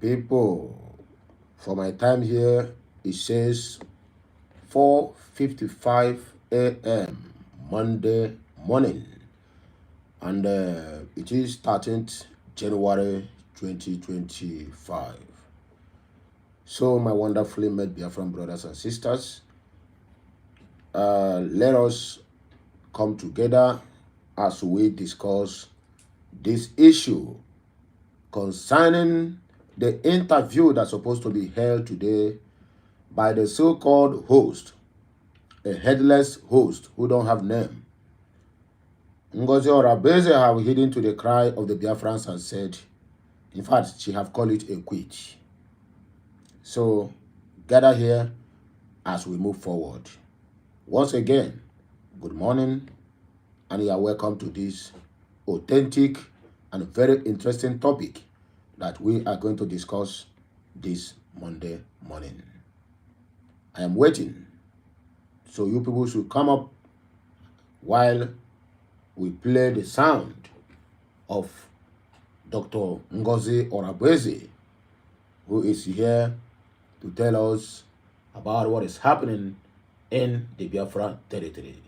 people, for my time here, it says 4:55 a.m. Monday morning, and it is 13th January 2025. So, my wonderfully made Biafran brothers and sisters, let us come together as we discuss this issue concerning the interview that's supposed to be held today by the so-called host, a headless host who don't have name. Ngozi Orabueze have hidden to the cry of the Biafrans and said, in fact, she have called it a quit. So, gather here as we move forward. Once again, good morning, and you are welcome to this authentic and very interesting topic that we are going to discuss this Monday morning. I am waiting, so you people should come up while we play the sound of Dr. Ngozi Orabueze, who is here to tell us about what is happening in the Biafra territory.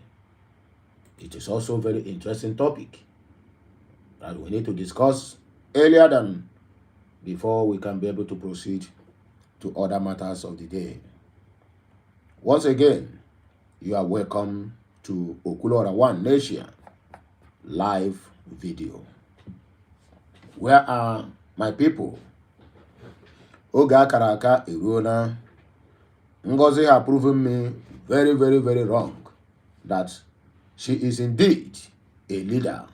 It is also a very interesting topic that we need to discuss earlier than before we can be able to proceed to other matters of the day. Once again, you are welcome to Okulora One Nation live video. Where are my people? Oga Karaka Irona. Ngozi have proven me very, very, very wrong that she is indeed a leader.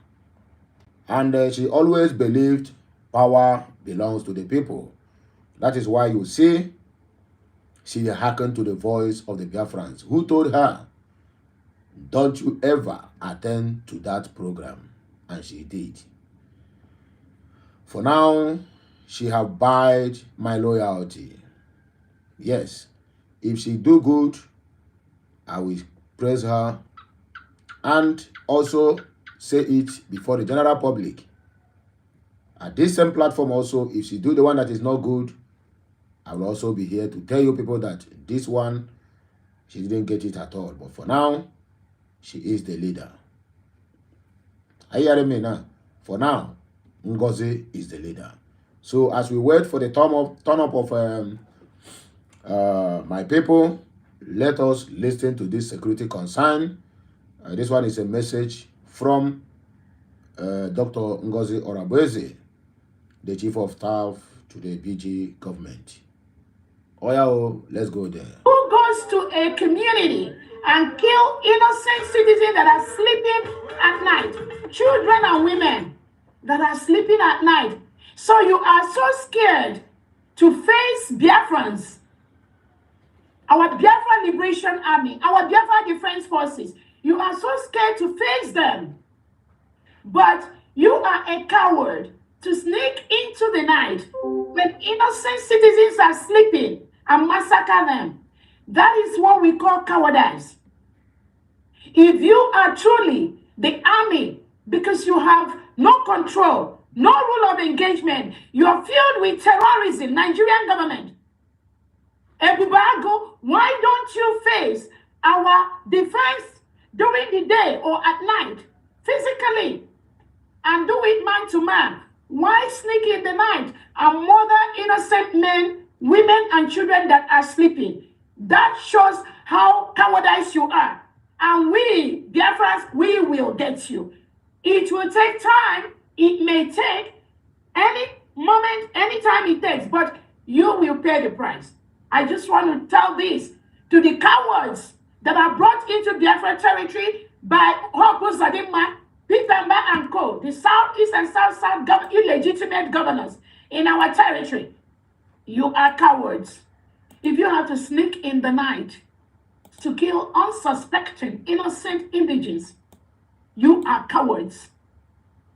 And she always believed power belongs to the people. That is why you see she hearkened to the voice of the Biafrans, who told her, don't you ever attend to that program. And she did. For now, she have buyed my loyalty. Yes, if she do good, I will praise her and also say it before the general public. At this same platform also, if she do the one that is not good, I will also be here to tell you people that this one, she didn't get it at all. But for now, she is the leader. Are you hearing me now? For now, Ngozi is the leader. So as we wait for the turn up of my people, let us listen to this security concern. This one is a message from Dr. Ngozi Orabueze, the Chief of Staff to the BG government. Oya, let's go there. Who goes to a community and kill innocent citizens that are sleeping at night, children and women that are sleeping at night? So you are so scared to face Biafrans, our Biafra Liberation Army, our Biafra Defense Forces. You are so scared to face them. But you are a coward to sneak into the night when innocent citizens are sleeping and massacre them. That is what we call cowardice. If you are truly the army, because you have no control, no rule of engagement, you are filled with terrorism, Nigerian government. Ebubago, why don't you face our defense during the day or at night, physically, and do it man to man? Why sneak in the night and murder innocent men, women, and children that are sleeping? That shows how cowardice you are. And we, Biafrans, we will get you. It will take time. It may take any moment, any time it takes, but you will pay the price. I just want to tell this to the cowards that are brought into Biafra territory by Hopo Zadima, Pitamba and Co., the Southeast and South illegitimate governors in our territory. You are cowards. If you have to sneak in the night to kill unsuspecting, innocent indigents, you are cowards.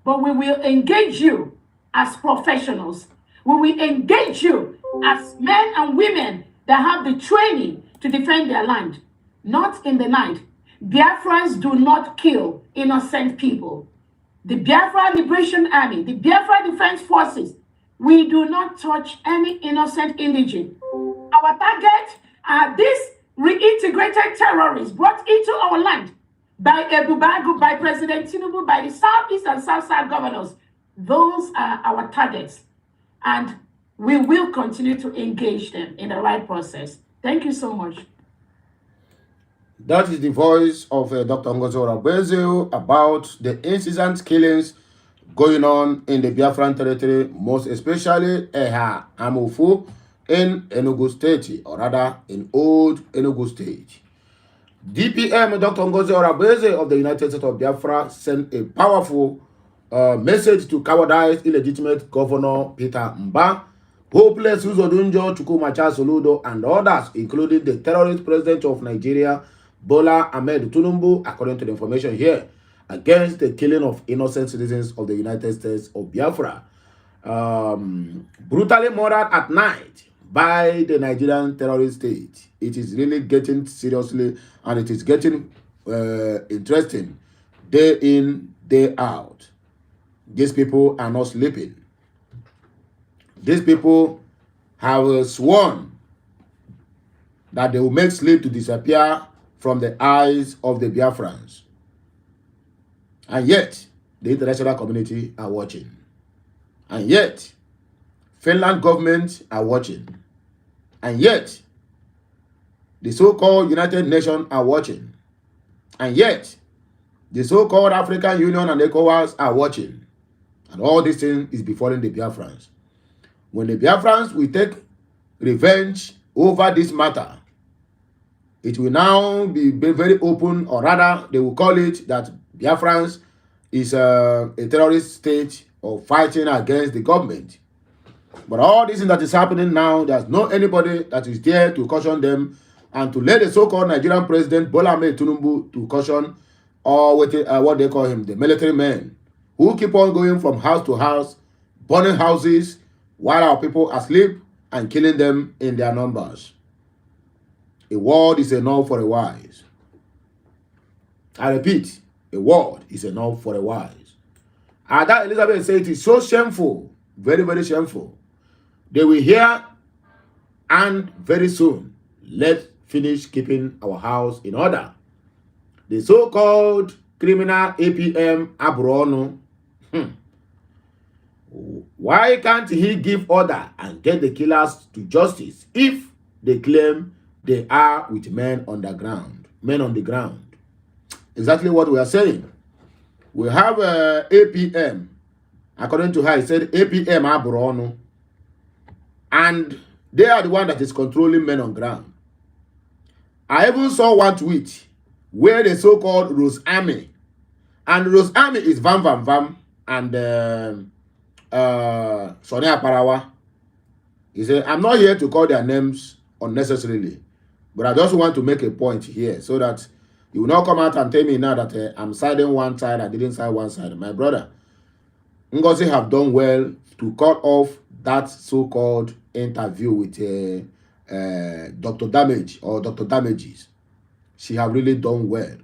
But we will engage you as professionals. We will engage you as men and women that have the training to defend their land, not in the night. Biafrans do not kill innocent people. The Biafra Liberation Army, the Biafra Defense Forces, We do not touch any innocent indigene. Our target are these reintegrated terrorists brought into our land by Ebubagu, by President Tinubu, by the Southeast and South governors. Those are our targets. And we will continue to engage them in the right process. Thank you so much. That is the voice of Dr. Ngozi Orabueze about the incessant killings going on in the Biafran territory, most especially Eha Amufu in Enugu State, or rather in Old Enugu State. DPM Dr. Ngozi Orabueze of the United States of Biafra sent a powerful message to cowardized illegitimate Governor Peter Mba, hopeless Uzodunjo Chukwumacha Soludo, and others, including the terrorist president of Nigeria, Bola Ahmed Tinubu, according to the information here, against the killing of innocent citizens of the United States of Biafra, brutally murdered at night by the Nigerian terrorist state. It is really getting seriously, and it is getting interesting day in, day out. These people are not sleeping. These people have sworn that they will make sleep to disappear from the eyes of the Biafrans. And yet, the international community are watching. And yet, Finland government are watching. And yet, the so-called United Nations are watching. And yet, the so-called African Union and ECOWAS are watching. And all this thing is befalling the Biafrans. When the Biafrans will take revenge over this matter, it will now be very open, or rather, they will call it that Biafrans is a terrorist state or fighting against the government. But all this thing that is happening now, there's no anybody that is there to caution them and to let the so-called Nigerian president Bola Ahmed Tinubu to caution, or what they call him, the military men, who keep on going from house to house, burning houses while our people are asleep and killing them in their numbers. A word is enough for the wise. I repeat, a word is enough for the wise. And that Elizabeth said it is so shameful, very, very shameful. They will hear, and very soon, let's finish keeping our house in order. The so-called criminal APM Abrono, why can't he give order and get the killers to justice if they claim they are with men on the ground? Men on the ground. Exactly what we are saying. We have APM. According to her, he said APM Abrono. And they are the one that is controlling men on ground. I even saw one tweet where the so-called Rose Army, and Rose Army is Vam Vam Vam and Sonia Parawa. He said, I'm not here to call their names unnecessarily, but I just want to make a point here so that you will not come out and tell me now that I'm siding one side, I didn't side one side. My brother, Ngozi have done well to cut off that so-called interview with Dr. Damage or Dr. Damages. She have really done well.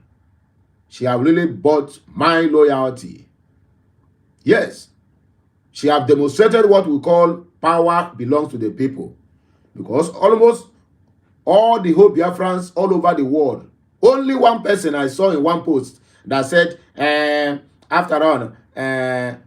She have really bought my loyalty. Yes, she have demonstrated what we call power belongs to the people. Because almost all the whole Biafrans all over the world, only one person I saw in one post that said, after all,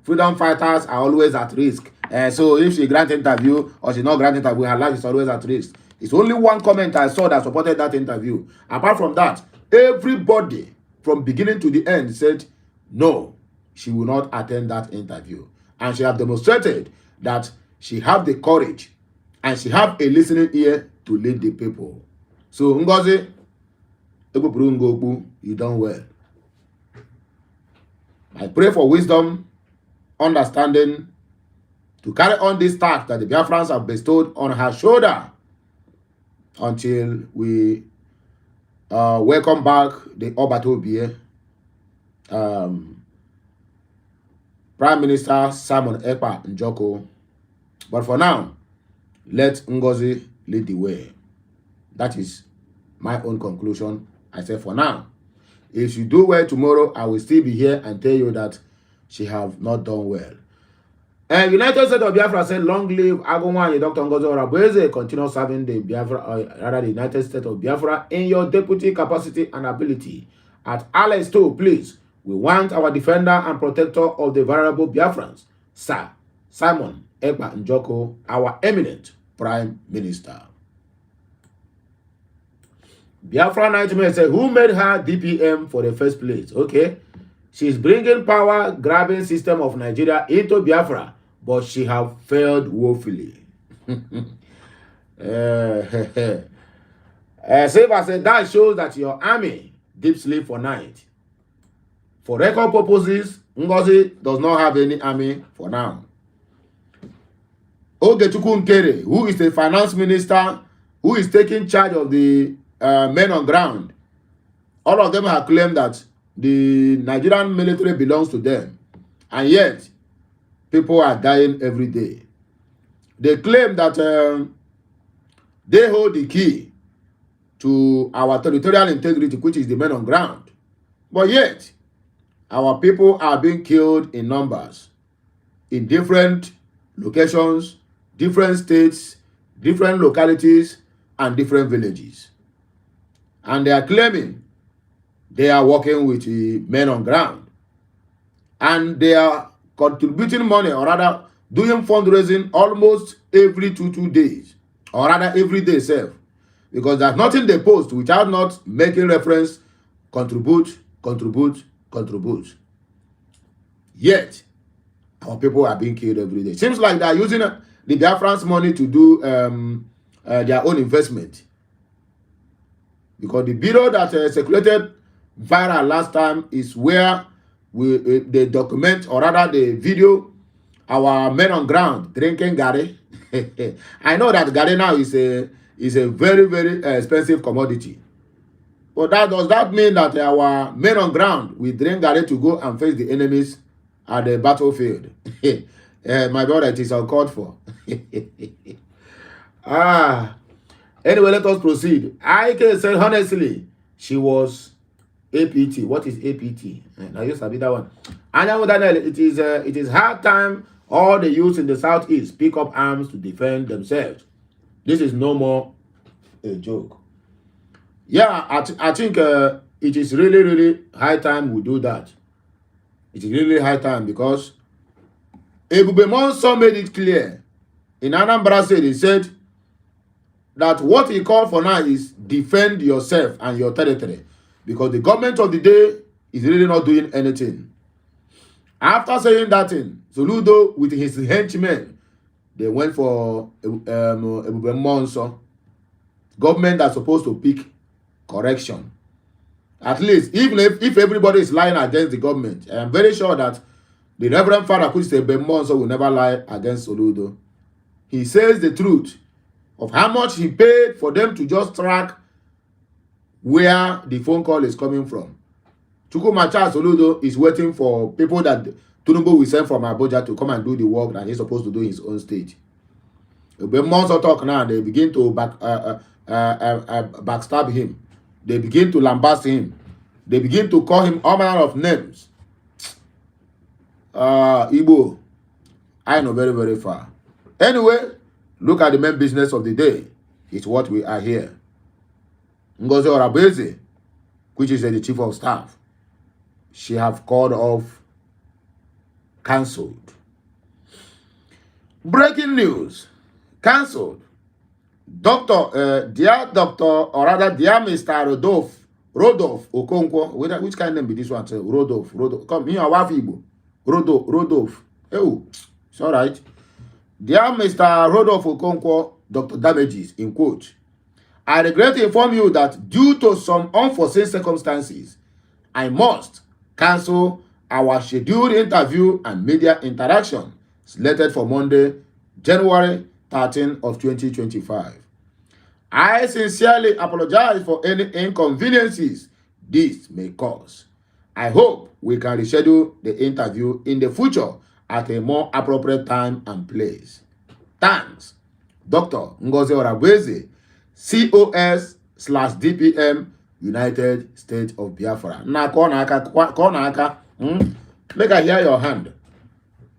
freedom fighters are always at risk. So if she grant interview or she not grant interview, her life is always at risk. It's only one comment I saw that supported that interview. Apart from that, everybody from beginning to the end said, no, she will not attend that interview. And she have demonstrated that she have the courage and she have a listening ear to lead the people. So Ngozi, you done well. I pray for wisdom, understanding to carry on this task that the Biafrans have bestowed on her shoulder until we welcome back the Obatobie, Prime Minister Simon Ekpa Njoko. But for now, let Ngozi lead the way. That is my own conclusion. I say for now. If she do well tomorrow, I will still be here and tell you that she have not done well. And United States of Biafra said, long live Agonwanye Dr. Ngozi Orabueze, continue serving the Biafra, rather the United States of Biafra in your deputy capacity and ability. At Alex too, please, we want our defender and protector of the vulnerable Biafrans, Sir Simon Ekpa Njoko, our eminent Prime Minister. Biafra Nightmare said, who made her DPM for the first place? Okay. She's bringing power grabbing system of Nigeria into Biafra, but she have failed woefully. Silva said, that shows that your army deep sleep for night. For record purposes, Ngozi does not have any army for now. Ogechukwu Nkere, who is the finance minister, who is taking charge of the men on ground, all of them have claimed that the Nigerian military belongs to them, and yet people are dying every day. They claim that they hold the key to our territorial integrity, which is the men on ground, but yet our people are being killed in numbers in different locations, different states, different localities, and different villages. And they are claiming they are working with the men on ground. And they are contributing money, or rather doing fundraising almost every two days, or rather every day itself. Because there's nothing they post without not making reference, contribute. Yet, our people are being killed every day. Seems like they are using the Biafran's money to do their own investment. Because the video that circulated viral last time is where they document, or rather the video, our men on ground drinking gari. I know that gari now is a very, very expensive commodity. But does that mean that our men on ground will drink gari to go and face the enemies at the battlefield? My brother, it is uncalled for. Anyway, let us proceed. I can say honestly, she was APT. What is APT? I used to be that one. And Daniel, it is hard time all the youths in the southeast pick up arms to defend themselves. This is no more a joke. Yeah, I think it is really, really high time we do that. It is really high time, because Ebube Monson made it clear in Anambra State. He said that what he called for now is defend yourself and your territory, because the government of the day is really not doing anything. After saying that thing, Soludo with his henchmen, they went for Ebube Monson. Government that's supposed to pick correction. At least, even if everybody is lying against the government, I am very sure that the Reverend Father Ebube Monson will never lie against Soludo. He says the truth of how much he paid for them to just track where the phone call is coming from. Chukwumacha Soludo is waiting for people that Tinubu will send from Abuja to come and do the work that he's supposed to do in his own state. When Monson talk now, they begin to backstab him. They begin to lambast him. They begin to call him all manner of names. Igbo, I know very, very far. Anyway, look at the main business of the day. It's what we are here. Ngozi Orabueze, which is the chief of staff, she have called off, cancelled. Breaking news, cancelled. Dear Doctor, or rather, dear Mr. Rodolphe Okonkwo, which kind of name be this one? Rodolphe. Come here, Wafibo. Rodolphe. Oh, it's all right. Dear Mr. Rodolphe Okonkwo, Dr. Damages, in quote, I regret to inform you that due to some unforeseen circumstances, I must cancel our scheduled interview and media interaction slated for Monday, January 13 of 2025. I sincerely apologize for any inconveniences this may cause. I hope we can reschedule the interview in the future at a more appropriate time and place. Thanks, Dr. Ngozi Orabueze, COS/DPM, United States of Biafra. Now, corner, make I hear your hand.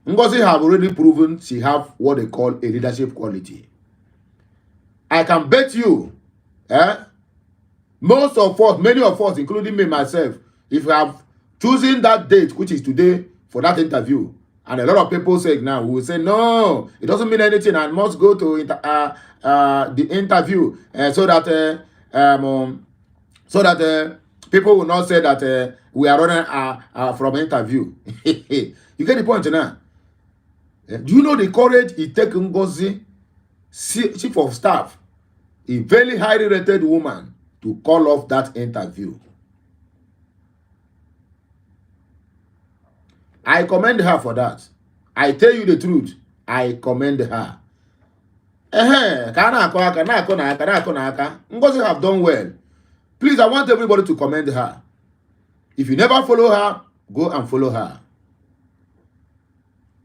Ngozi have already proven she have what they call a leadership quality. I can bet you, most of us, many of us, including me myself, if we have chosen that date, which is today, for that interview, and a lot of people say now, we will say, no, it doesn't mean anything. I must go to the interview so that people will not say that we are running from interview. You get the point now? Do you know the courage it takes Ngozi, chief of staff, a very highly rated woman, to call off that interview? I commend her for that. I tell you the truth. I commend her. Ngozi have done well. Please, I want everybody to commend her. If you never follow her, go and follow her.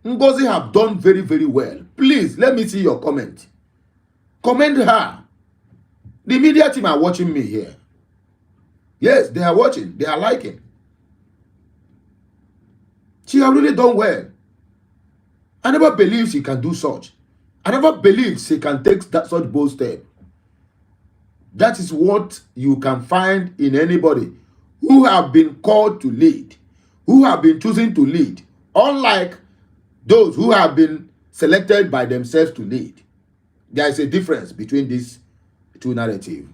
Ngozi have done very, very well. Please, let me see your comment. Commend her. The media team are watching me here. Yes, they are watching. They are liking. She has really done well. I never believed she can do such. I never believed she can take such bold step. That is what you can find in anybody who have been called to lead, who have been choosing to lead, unlike those who have been selected by themselves to lead. There is a difference between these two narratives.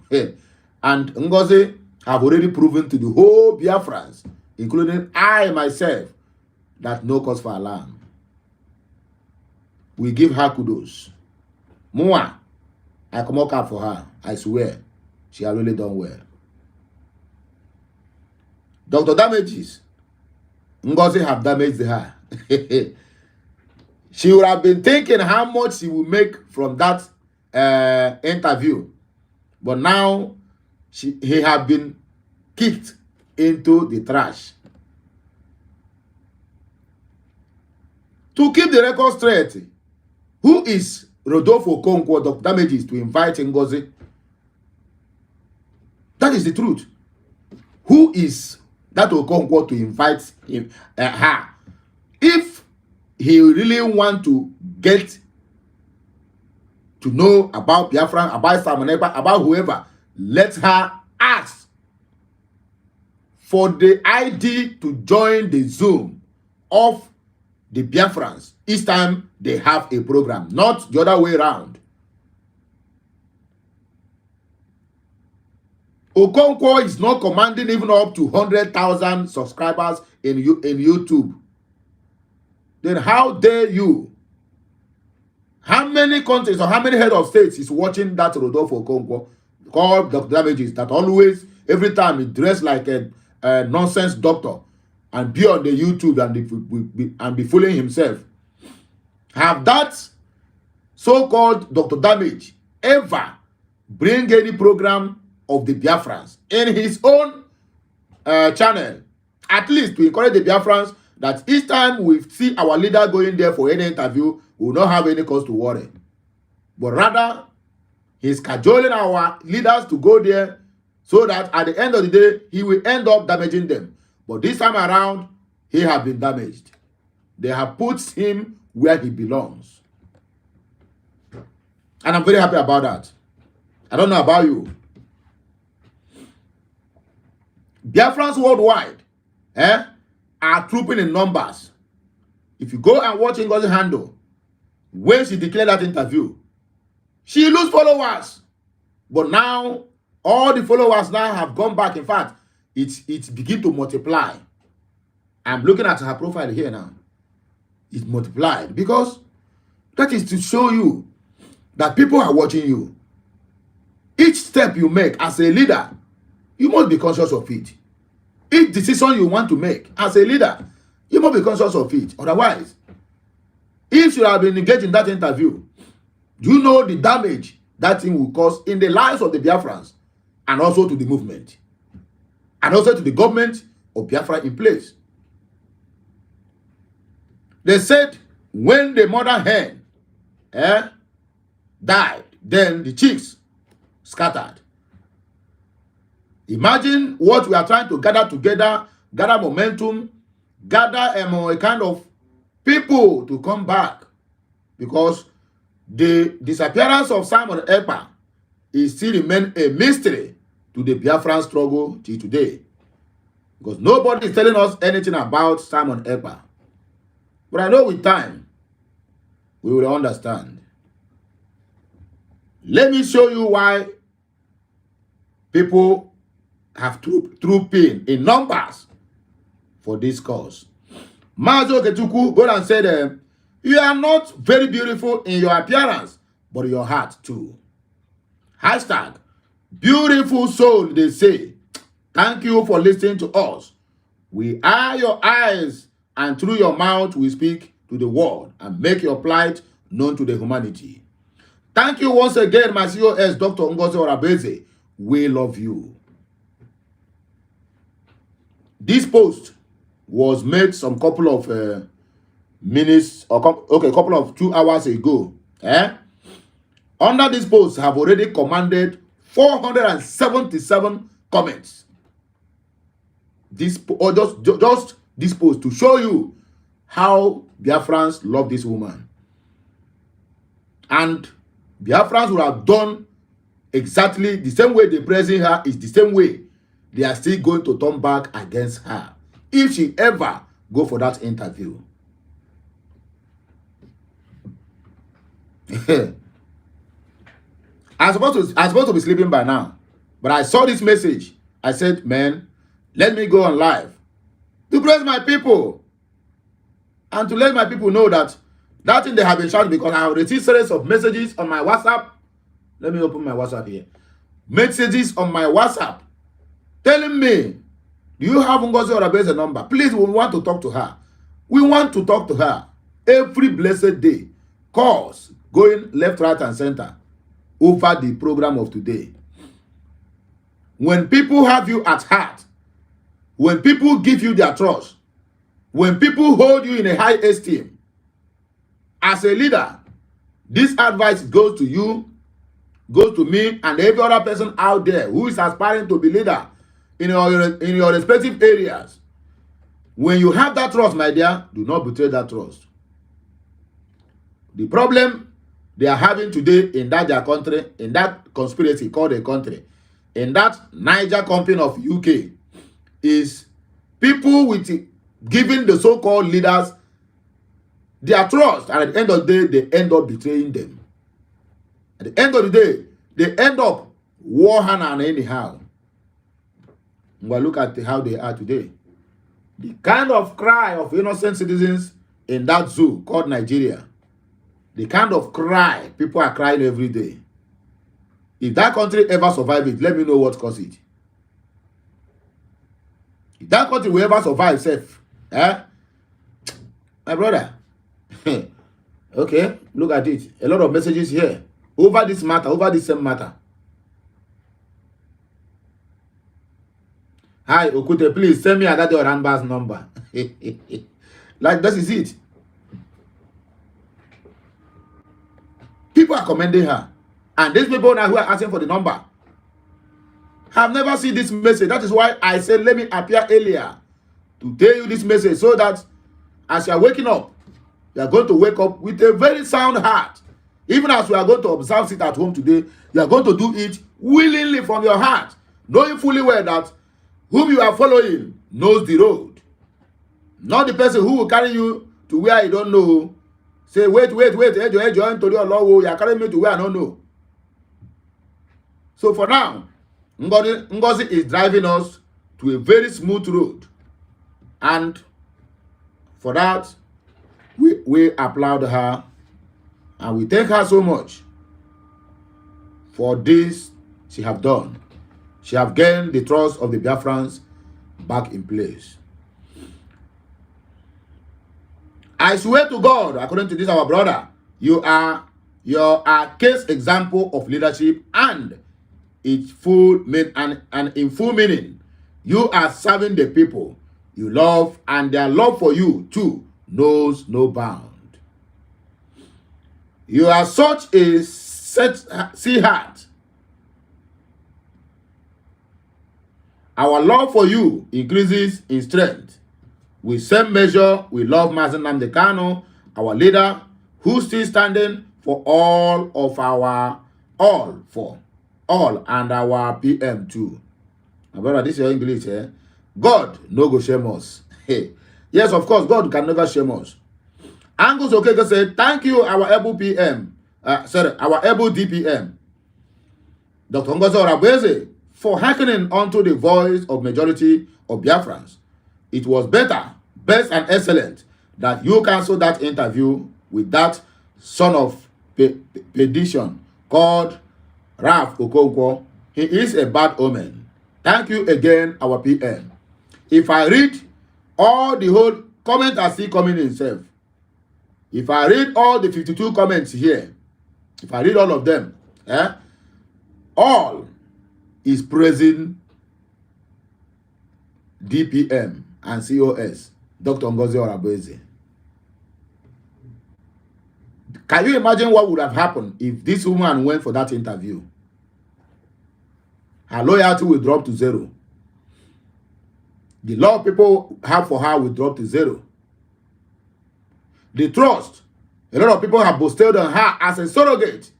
And Ngozi have already proven to the whole Biafrans, including I myself, that no cause for alarm. We give her kudos. Mua, I come up for her. I swear, she has really done well. Dr. Damages, Ngozi have damaged her. She would have been thinking how much she will make from that interview. But now, he have been kicked into the trash. To keep the record straight, who is Rodolfo Okonkwo, Dr. Damages, to invite Ngozi? That is the truth. Who is that Okonkwo to invite him, her? If he really want to get to know about Biafra, about Samaneba, about whoever, let her ask for the ID to join the Zoom of the Biafrans each time they have a program, not the other way around. Okonkwo is not commanding even up to 100,000 subscribers in YouTube. Then how dare you? How many countries or how many head of states is watching that Rodolfo Okonkwo called Dr. Damages, that always, every time he dressed like a nonsense doctor and be on the YouTube and be fooling himself? Have that so-called Dr. Damage ever bring any program of the Biafrans in his own channel, at least to encourage the Biafrans that each time we see our leader going there for any interview, we will not have any cause to worry? But rather, he's cajoling our leaders to go there so that at the end of the day, he will end up damaging them. But this time around, he has been damaged. They have put him where he belongs. And I'm very happy about that. I don't know about you. Biafrans worldwide are trooping in numbers. If you go and watch Ngozi handle, when she declared that interview, she lose followers. But now, all the followers now have gone back. In fact, it begin to multiply. I'm looking at her profile here now. It multiplied because that is to show you that people are watching you. Each step you make as a leader, you must be conscious of it. Each decision you want to make as a leader, you must be conscious of it. Otherwise, if you have been engaged in that interview, you know the damage that thing will cause in the lives of the Biafrans and also to the movement and also to the government of Biafra in place. They said when the mother hen died, then the chicks scattered. Imagine what we are trying to gather together, gather momentum, gather a kind of people to come back, because the disappearance of Simon Ekpa is still remain a mystery to the Biafran struggle till today, because nobody is telling us anything about Simon Ekpa. But I know with time, we will understand. Let me show you why people have trooping in numbers for this cause. Mazo Ketuku go and said, you are not very beautiful in your appearance, but your heart too. Hashtag, beautiful soul, they say. Thank you for listening to us. We are your eyes, and through your mouth we speak to the world and make your plight known to the humanity. Thank you once again, my COS, Dr. Ngozi Orabueze. We love you. This post was made some couple of minutes, or couple of 2 hours ago. Under this post, have already commanded 477 comments. This or just this post to show you how Biafrans love this woman, and Biafrans would have done exactly the same way they praising her is the same way they are still going to turn back against her if she ever go for that interview. I'm supposed to be sleeping by now, but I saw this message. I said, man, let me go on live to praise my people and to let my people know that that thing they have been shouting, because I have received series of messages on my WhatsApp. Let me open my WhatsApp here. Messages on my WhatsApp telling me, do you have Ngozi Orabueze number? Please, we want to talk to her. We want to talk to her every blessed day. Calls going left, right, and center over the program of today. When people have you at heart, when people give you their trust, when people hold you in a high esteem, as a leader, this advice goes to you, goes to me, and every other person out there who is aspiring to be leader in your respective areas. When you have that trust, my dear, do not betray that trust. The problem they are having today in that their country, in that conspiracy called a country, in that Niger company of UK, is people with giving the so-called leaders their trust, and at the end of the day, they end up betraying them. At the end of the day, they end up war hand and anyhow. Well, look at how they are today. The kind of cry of innocent citizens in that zoo called Nigeria, the kind of cry people are crying every day. If that country ever survive it, let me know what caused it. If that country will ever survive safe, my brother. Okay, look at it. A lot of messages here over this matter, over this same matter. Hi, Okute, please send me Adade Oranba's number. Like, this is it. People are commending her. And these people now who are asking for the number have never seen this message. That is why I said, let me appear earlier to tell you this message, so that as you are waking up, you are going to wake up with a very sound heart. Even as we are going to observe it at home today, you are going to do it willingly from your heart, knowing fully well that whom you are following knows the road. Not the person who will carry you to where you don't know. Say, wait, you are carrying me to where I don't know. So for now, Ngozi is driving us to a very smooth road. And for that, we applaud her, and we thank her so much for this she have done. She have gained the trust of the Biafrans back in place. I swear to God, according to this our brother, you are a case example of leadership, and its full and in full meaning, you are serving the people you love, and their love for you too knows no bound. You are such a sea heart. Our love for you increases in strength With same measure, we love Mazen Namdekano, our leader, who's still standing for all of our, and our PM too. My brother, this is your English, eh? God no go shame us. Hey. Yes, of course, God can never shame us. Angus Okeke said, thank you, our able PM. Our able DPM, Dr. Ngozi Orabueze, for hearkening unto the voice of majority of Biafrans. It was better, best and excellent that you cancel that interview with that son of perdition called Ralph Okonkwo. He is a bad omen. Thank you again, our PM. If I read all the whole comment I see coming in self, if I read all the 52 comments here, if I read all of them, all is praising DPM and COS, Dr. Ngozi Orabueze. Can you imagine what would have happened if this woman went for that interview? Her loyalty will drop to zero. The love people have for her will drop to zero. The trust a lot of people have bestowed on her as a surrogate,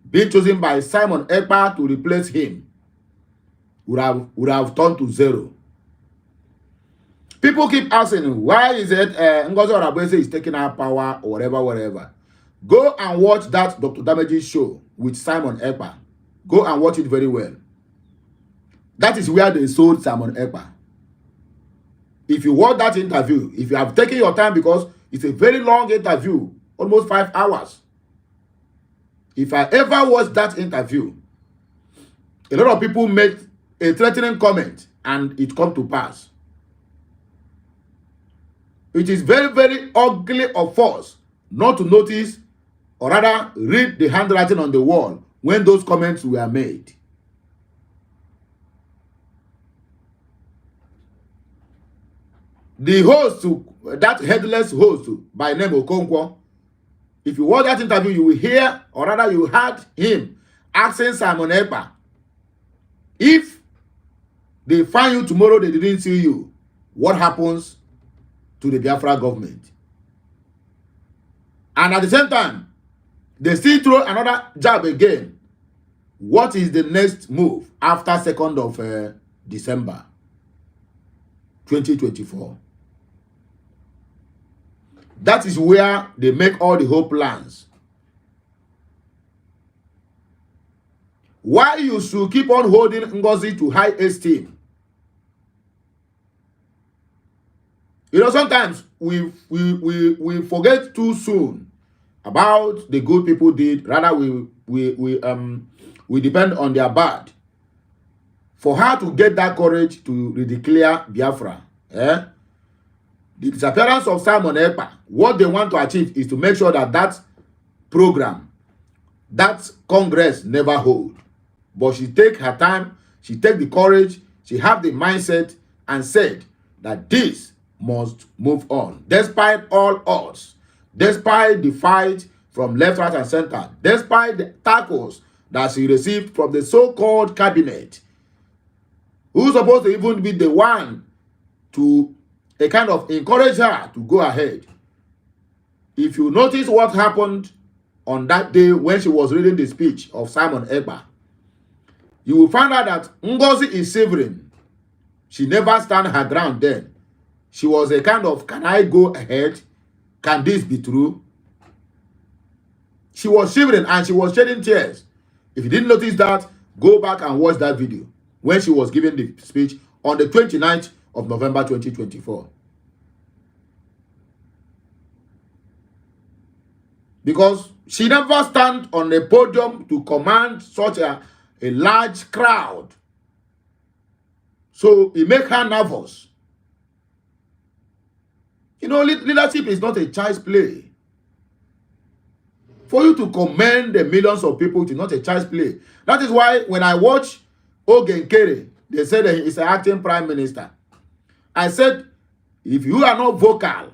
being chosen by Simon Ekpa to replace him, would have turned to zero. People keep asking, why is it Ngozi Orabueze is taking our power or whatever. Go and watch that Dr. Damage's show with Simon Ekpa. Go and watch it very well. That is where they sold Simon Ekpa. If you watch that interview, if you have taken your time, because it's a very long interview, almost 5 hours. If I ever watch that interview, a lot of people make a threatening comment and it come to pass. It is very, very ugly of us not to notice, or rather read the handwriting on the wall when those comments were made. The host, that headless host by name Okonkwo, if you watch that interview, you will hear, or rather you heard him asking Simon Ekpa, if they find you tomorrow, they didn't see you, what happens to the Biafra government? And at the same time, they still throw another jab again. What is the next move after 2nd of December 2024? That is where they make all the whole plans. Why you should keep on holding Ngozi to high esteem? You know, sometimes we forget too soon about the good people did. Rather, we depend on their bad. For her to get that courage to redeclare Biafra, the disappearance of Simon Ekpa, what they want to achieve is to make sure that that program, that Congress never hold. But she take her time, she take the courage, she have the mindset and said that this must move on. Despite all odds, despite the fight from left, right and center, despite the tackles that she received from the so-called cabinet, who's supposed to even be the one to a kind of encourage her to go ahead. If you notice what happened on that day when she was reading the speech of Simon Ekpa, you will find out that Ngozi is shivering. She never stand her ground then. She was a kind of, can I go ahead? Can this be true? She was shivering and she was shedding tears. If you didn't notice that, go back and watch that video when she was giving the speech on the 29th of November 2024. Because she never stand on a podium to command such a large crowd. So it make her nervous. You know, leadership is not a child's play. For you to command the millions of people, it is not a child's play. That is why when I watch Ogen Kere, they said that he is an acting prime minister. I said, if you are not vocal,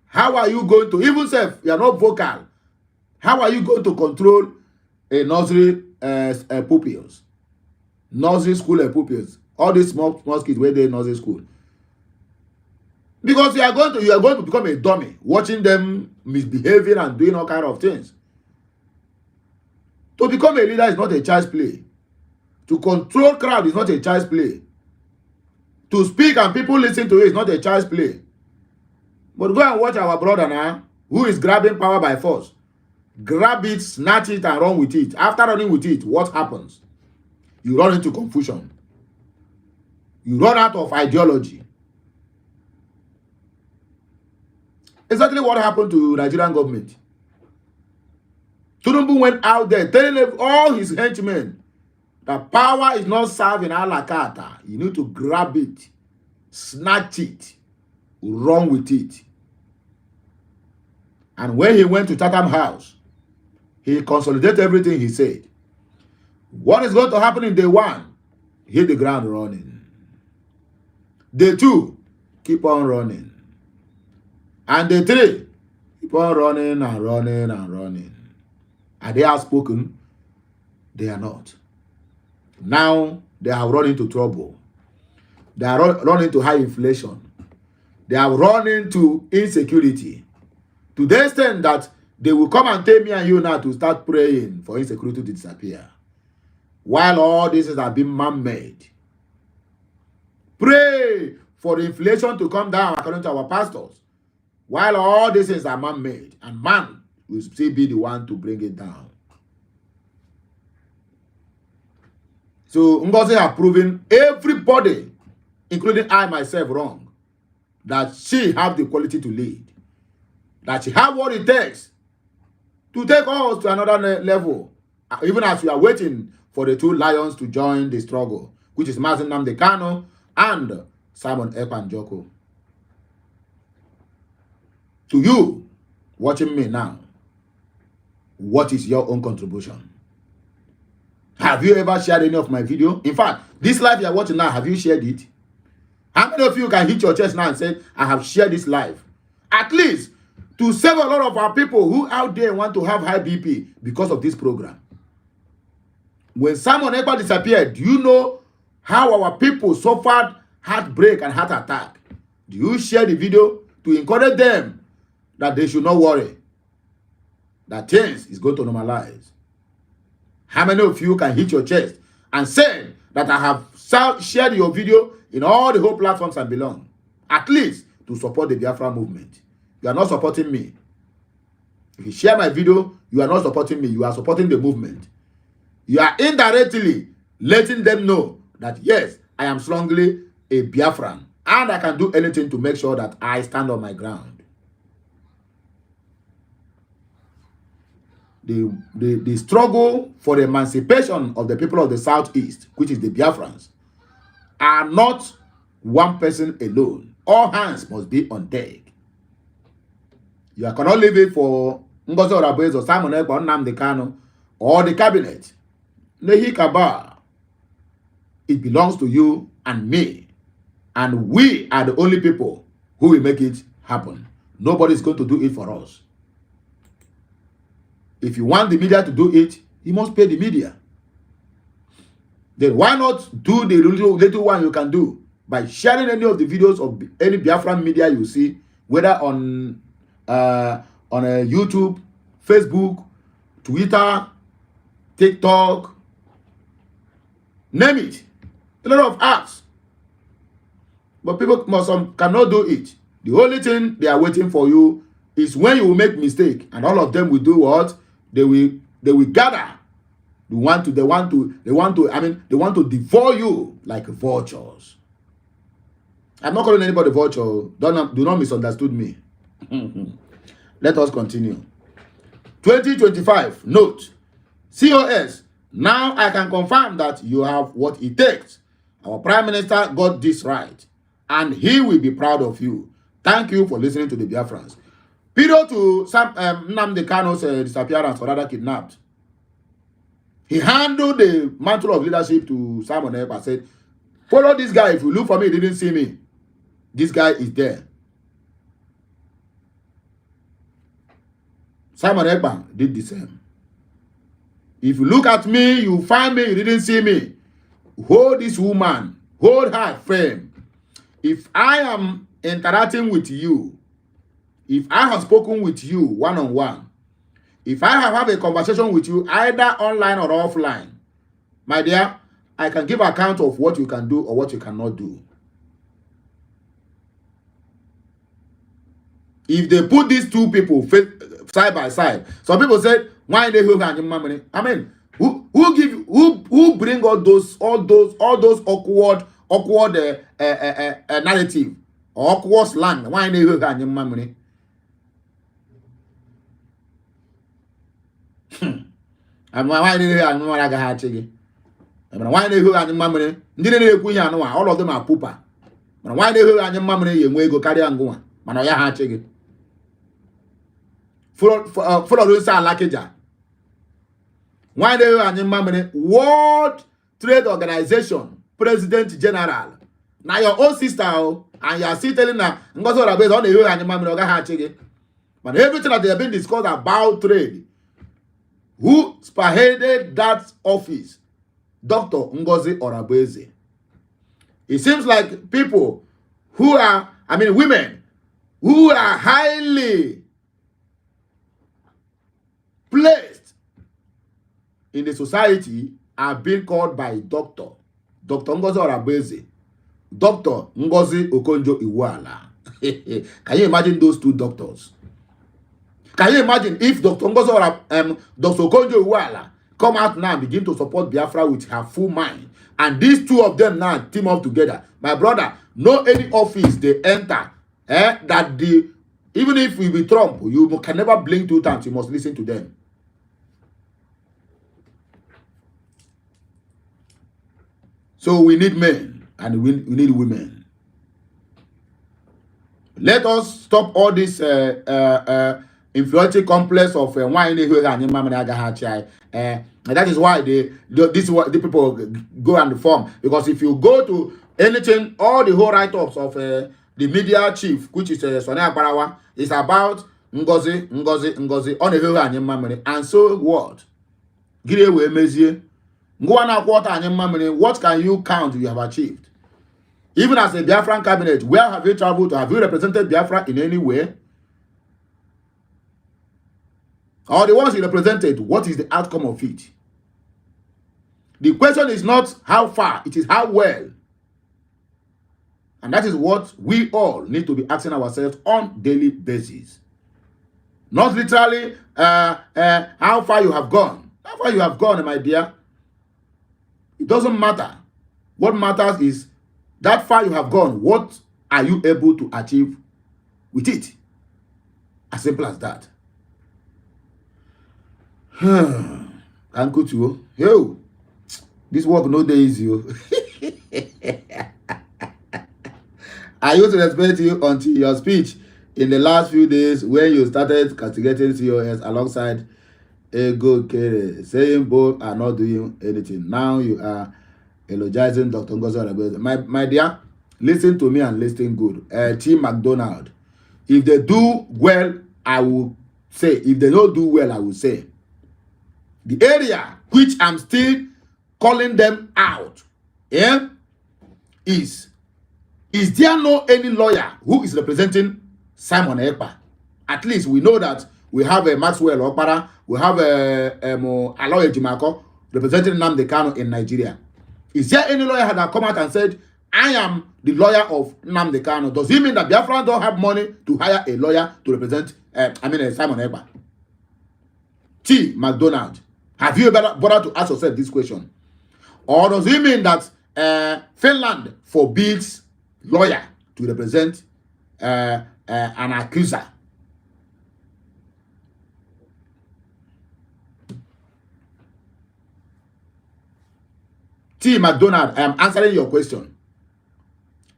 how are you going to, even if you are not vocal, how are you going to control a nursery pupils? Nursery school pupils. All these small kids where they nursery school. Because you are going to become a dummy, watching them misbehaving and doing all kind of things. To become a leader is not a child's play. To control crowd is not a child's play. To speak and people listen to it is not a child's play. But go and watch our brother now, who is grabbing power by force. Grab it, snatch it, and run with it. After running with it, what happens? You run into confusion. You run out of ideology. Exactly what happened to Nigerian government. Tinubu went out there telling all his henchmen that power is not served in a la carte. You need to grab it, snatch it, run with it. And when he went to Chatham House, he consolidated everything he said. What is going to happen in day one? Hit the ground running. Day two, keep on running. And day three, keep on running and running and running. Are they outspoken? They are not. Now they have run into trouble. They are run into high inflation. They have run into insecurity. To the extent that they will come and tell me and you now to start praying for insecurity to disappear. While all this is being man-made. Pray for the inflation to come down according to our pastors. While all this is man-made. And man will still be the one to bring it down. So Ngozi has proven everybody, including I myself, wrong. That she have the quality to lead. That she have what it takes to take us to another level. Even as we are waiting for the two lions to join the struggle, which is Mazi Nnamdi Kanu and Simon Ekpa Njoku. To you, watching me now, what is your own contribution? Have you ever shared any of my video? In fact, this live you are watching now, have you shared it? How many of you can hit your chest now and say, I have shared this live? At least to save a lot of our people who out there want to have high BP because of this program. When Simon Ekpa disappeared, do you know how our people suffered heartbreak and heart attack? Do you share the video to encourage them that they should not worry? That things is going to normalize. How many of you can hit your chest and say that I have shared your video in all the whole platforms I belong? At least to support the Biafra movement. You are not supporting me. If you share my video, you are not supporting me. You are supporting the movement. You are indirectly letting them know that yes, I am strongly a Biafran and I can do anything to make sure that I stand on my ground. The struggle for the emancipation of the people of the Southeast, which is the Biafrans, are not one person alone. All hands must be on deck. You cannot leave it for Ngozi Orabueze or Simon Ekpa or Nnamdi Kanu or the cabinet. Nehi Kaba. It belongs to you and me. And we are the only people who will make it happen. Nobody is going to do it for us. If you want the media to do it, you must pay the media. Then why not do the little one you can do by sharing any of the videos of any Biafran media you see, whether on YouTube, Facebook, Twitter, TikTok, name it. A lot of apps. But people cannot do it. The only thing they are waiting for you is when you will make mistake, and all of them will do what? They will gather. They want to devour you like vultures. I'm not calling anybody vulture. Do not misunderstood me. Let us continue. 2025, note, COS, now I can confirm that you have what it takes. Our Prime Minister got this right, and he will be proud of you. Thank you for listening to the Biafrans. Period to Nnamdi Kanu's disappearance or rather kidnapped. He handed the mantle of leadership to Simon Ekpa, said, follow this guy. If you look for me, he didn't see me. This guy is there. Simon Ekpa did the same. If you look at me, you find me, you didn't see me. Hold this woman. Hold her firm. If I am interacting with you, if I have spoken with you one-on-one, if I have had a conversation with you either online or offline, my dear, I can give account of what you can do or what you cannot do. If they put these two people side by side, some people said, why they hold money? I mean, who bring all those awkward narrative or awkward slang? Why they hold money? And why they hold money? Why they hold money? All of them are pooper. Why they hold money? You go carry and go. Man, I ha chege. Follow those alakeja. Why they are money? World Trade Organization President General. Now your own sister, and you are still telling her Ngozi Orabueze on the way and money ha chege. But everything that they have been discussed about trade, who spearheaded that office? Dr. Ngozi Orabueze. It seems like people who are, women who are highly placed in the society are being called by Dr. Ngozi Orabueze, Dr. Ngozi Okonjo-Iweala. Can you imagine those two doctors? Can you imagine if Dr. Okonjo-Iweala come out now and begin to support Biafra with her full mind, and these two of them now team up together? My brother, no any office they enter, that even if we be Trump, you can never blink 2 times. You must listen to them. So we need men and we need women. Let us stop all this inferiority complex of why they that is why this is what the people go and reform. Because if you go to anything, all the whole write-ups of the media chief, which is Sonia Barawa, is about Ngozi on the whole and so what? What can you count you have achieved? Even as a Biafran cabinet, where have you traveled to? Have you represented Biafra in any way? Or the ones you represented, what is the outcome of it? The question is not how far, it is how well. And that is what we all need to be asking ourselves on daily basis. Not literally how far you have gone. How far you have gone, my dear. It doesn't matter. What matters is that far you have gone, what are you able to achieve with it? As simple as that. Thank you. Yo, this work no day easy. I used to respect you until your speech in the last few days when you started castigating COS alongside Ego Kere, saying both are not doing anything. Now you are eulogizing Dr. Ngozi Orabueze. My dear, listen to me and listen good. Team McDonald, if they do well, I will say. If they don't do well, I will say. The area which I'm still calling them out, is there no any lawyer who is representing Simon Ekpa? At least we know that we have a Maxwell Okpara, we have a Aloy Ejimako representing Nnamdi Kanu in Nigeria. Is there any lawyer that come out and said, I am the lawyer of Nnamdi Kanu? Does it mean that Biafra don't have money to hire a lawyer to represent Simon Ekpa? T. McDonald, have you ever bothered to ask yourself this question? Or does it mean that Finland forbids lawyer to represent an accuser? T. McDonald, I am answering your question.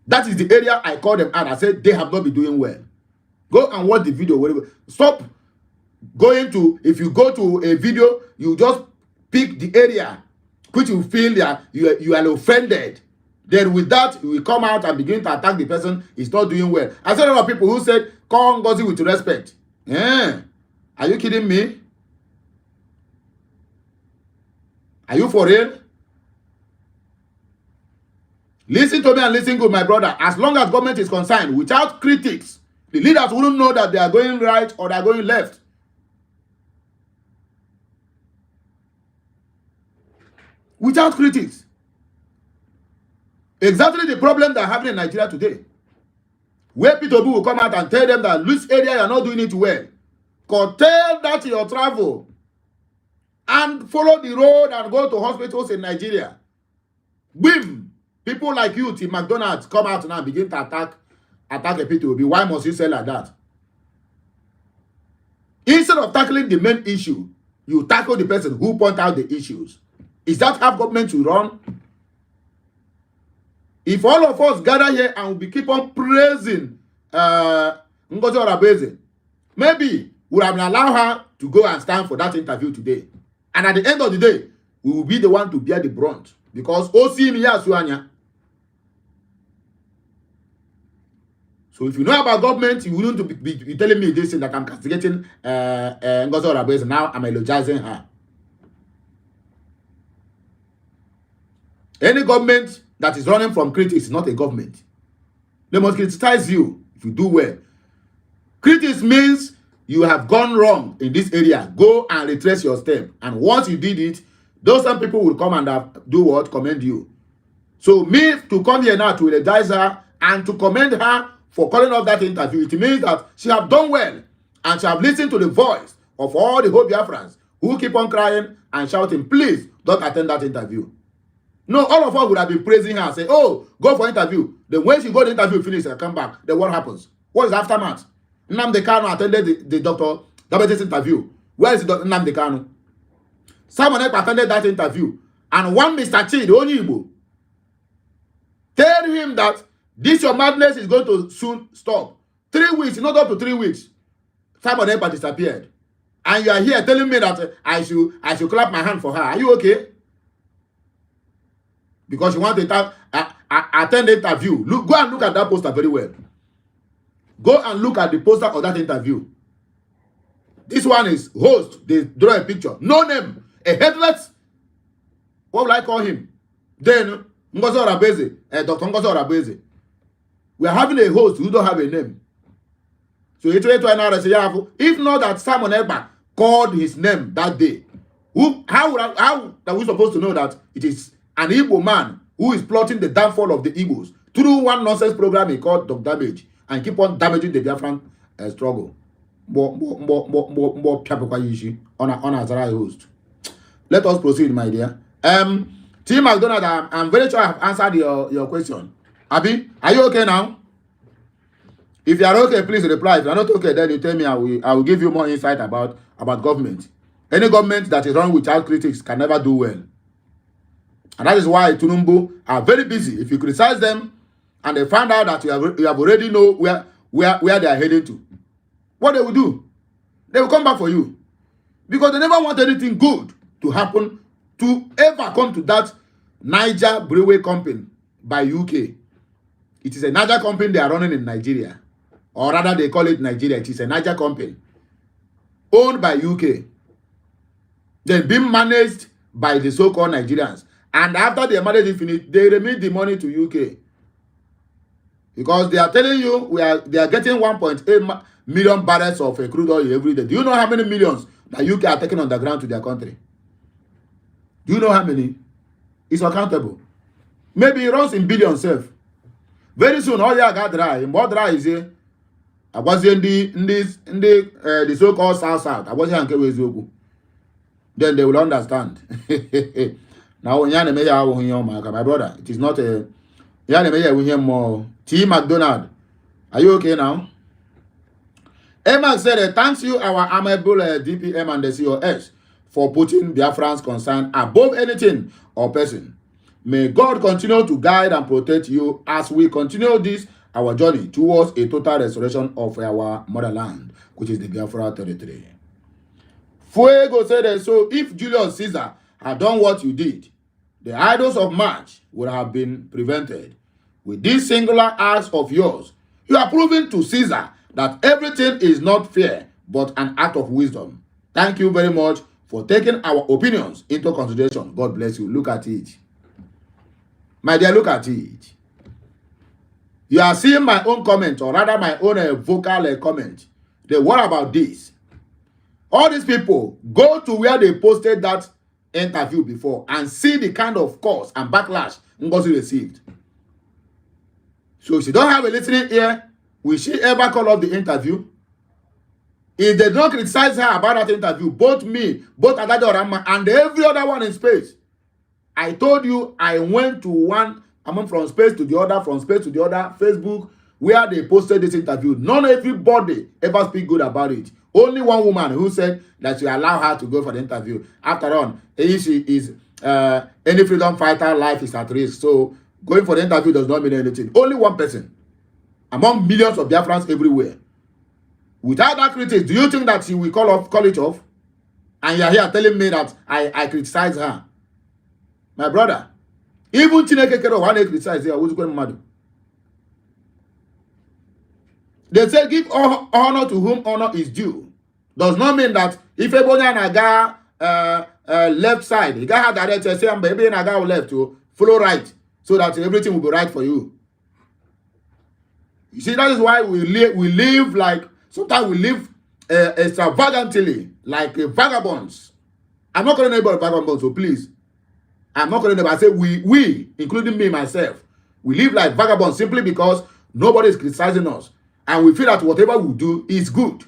That is the area I called them out. I said they have not been doing well. Go and watch the video. Whatever. Stop going to, if you go to a video, you just pick the area which you feel that you are offended. Then with that, you will come out and begin to attack the person. Is not doing well. I saw a lot of people who said, call Ngozi with respect. Yeah. Are you kidding me? Are you for real? Listen to me and listen good, my brother. As long as government is concerned, without critics, the leaders wouldn't know that they are going right or they are going left. Without critics. Exactly the problem that happening in Nigeria today. Where people will come out and tell them that this area you are not doing it well. Curtail that your travel and follow the road and go to hospitals in Nigeria. Boom! People like you, Tim McDonald's, come out now and begin to attack a P2B. Why must you say like that? Instead of tackling the main issue, you tackle the person who point out the issues. Is that how government will run? If all of us gather here and we keep on praising Ngozi Orabueze, maybe we have allowed her to go and stand for that interview today. And at the end of the day, we will be the one to bear the brunt. Because Osimiya Suanya. So if you know about government, you wouldn't be telling me this thing that I'm castigating Ngozi Orabueze. Now I'm eulogizing her. Any government that is running from critics is not a government. They must criticize you if you do well. Critics means you have gone wrong in this area. Go and retrace your step. And once you did it, those some people will come and do what? Commend you. So me to come here now to eulogize her and to commend her for calling off that interview, it means that she have done well and she have listened to the voice of all the whole Biafrans who keep on crying and shouting, please don't attend that interview. No, all of us would have been praising her and say, oh, go for interview. Then when she go to interview, finish and come back, then what happens? What is aftermath? Nnamdi Kanu attended the Dr. Dabate's interview. Where is Nnamdi Kanu? Someone else attended that interview. And one Mr. Chi, the only Igbo, tell him that this your madness is going to soon stop. 3 weeks, not up to 3 weeks. Someone else disappeared. And you are here telling me that I should clap my hand for her. Are you okay? Because you want to attend the interview. Go and look at that poster very well. Go and look at the poster of that interview. This one is host. They draw a picture. No name. A headless. What will I call him? Then Ngozi Orabueze, Dr. Ngozi Orabueze. We are having a host who don't have a name. So if not that Simon Ekpa called his name that day, how are we supposed to know that it is an Igbo man who is plotting the downfall of the Igbos through one nonsense program he called Dog Damage and keep on damaging the Biafran struggle? On a Zara host. Let us proceed, my dear. T. McDonald, I'm very sure I have answered your question. Abi, are you okay now? If you are okay, please reply. If you are not okay, then you tell me. I will give you more insight about government. Any government that is run without critics can never do well. And that is why Tunumbu are very busy. If you criticize them and they find out that you have already know where they are heading to, what they will do? They will come back for you. Because they never want anything good to happen to ever come to that Niger Brewery Company by UK. It is a Niger company they are running in Nigeria. Or rather they call it Nigeria. It is a Niger company owned by UK. Then being managed by the so-called Nigerians. And after they manage it finish, they remit the money to UK. Because they are telling you they are getting 1.8 million barrels of crude oil every day. Do you know how many millions that UK are taking on the ground to their country? Do you know how many? It's accountable. Maybe it runs in billions self. Very soon, all you got dry. More dry is here. I was in the so-called South. I was here in then they will understand. Now, my brother, it is not a T. McDonald. Are you okay now? Emma said, thanks you, our amiable DPM and the COS, for putting Biafran's concern above anything or person. May God continue to guide and protect you as we continue this, our journey towards a total restoration of our motherland, which is the Biafra territory. Fuego said, so if Julius Caesar had done what you did, the idols of March would have been prevented. With this singular act of yours, you are proving to Caesar that everything is not fair, but an act of wisdom. Thank you very much for taking our opinions into consideration. God bless you. Look at it. My dear, look at it. You are seeing my own comment, or rather my own vocal comment. Then what about this? All these people, go to where they posted that interview before and see the kind of calls and backlash Ngozi received. So she don't have a listening ear. Will she ever call up the interview? If they don't criticize her about that interview, both me, both Adade Orama, and every other one in space, I told you I went to one, I mean from space to the other, Facebook, where they posted this interview. None everybody ever speak good about it. Only one woman who said that she allow her to go for the interview. After all, if she is any freedom fighter, life is at risk. So going for the interview does not mean anything. Only one person among millions of Biafrans everywhere. Without that critic, do you think that she will call it off? And you're here telling me that I criticize her. My brother, even Chineke Kero one criticize her, who's going mad? They say give honor to whom honor is due. Does not mean that if Ebonya Naga left side, the guy had directed say baby Naga left to follow right, so that everything will be right for you. You see, that is why we live like, sometimes we live extravagantly, like vagabonds. I'm not calling anybody vagabonds, so please. I'm not calling them. I say we, including me, myself, we live like vagabonds simply because nobody is criticizing us. And we feel that whatever we do is good.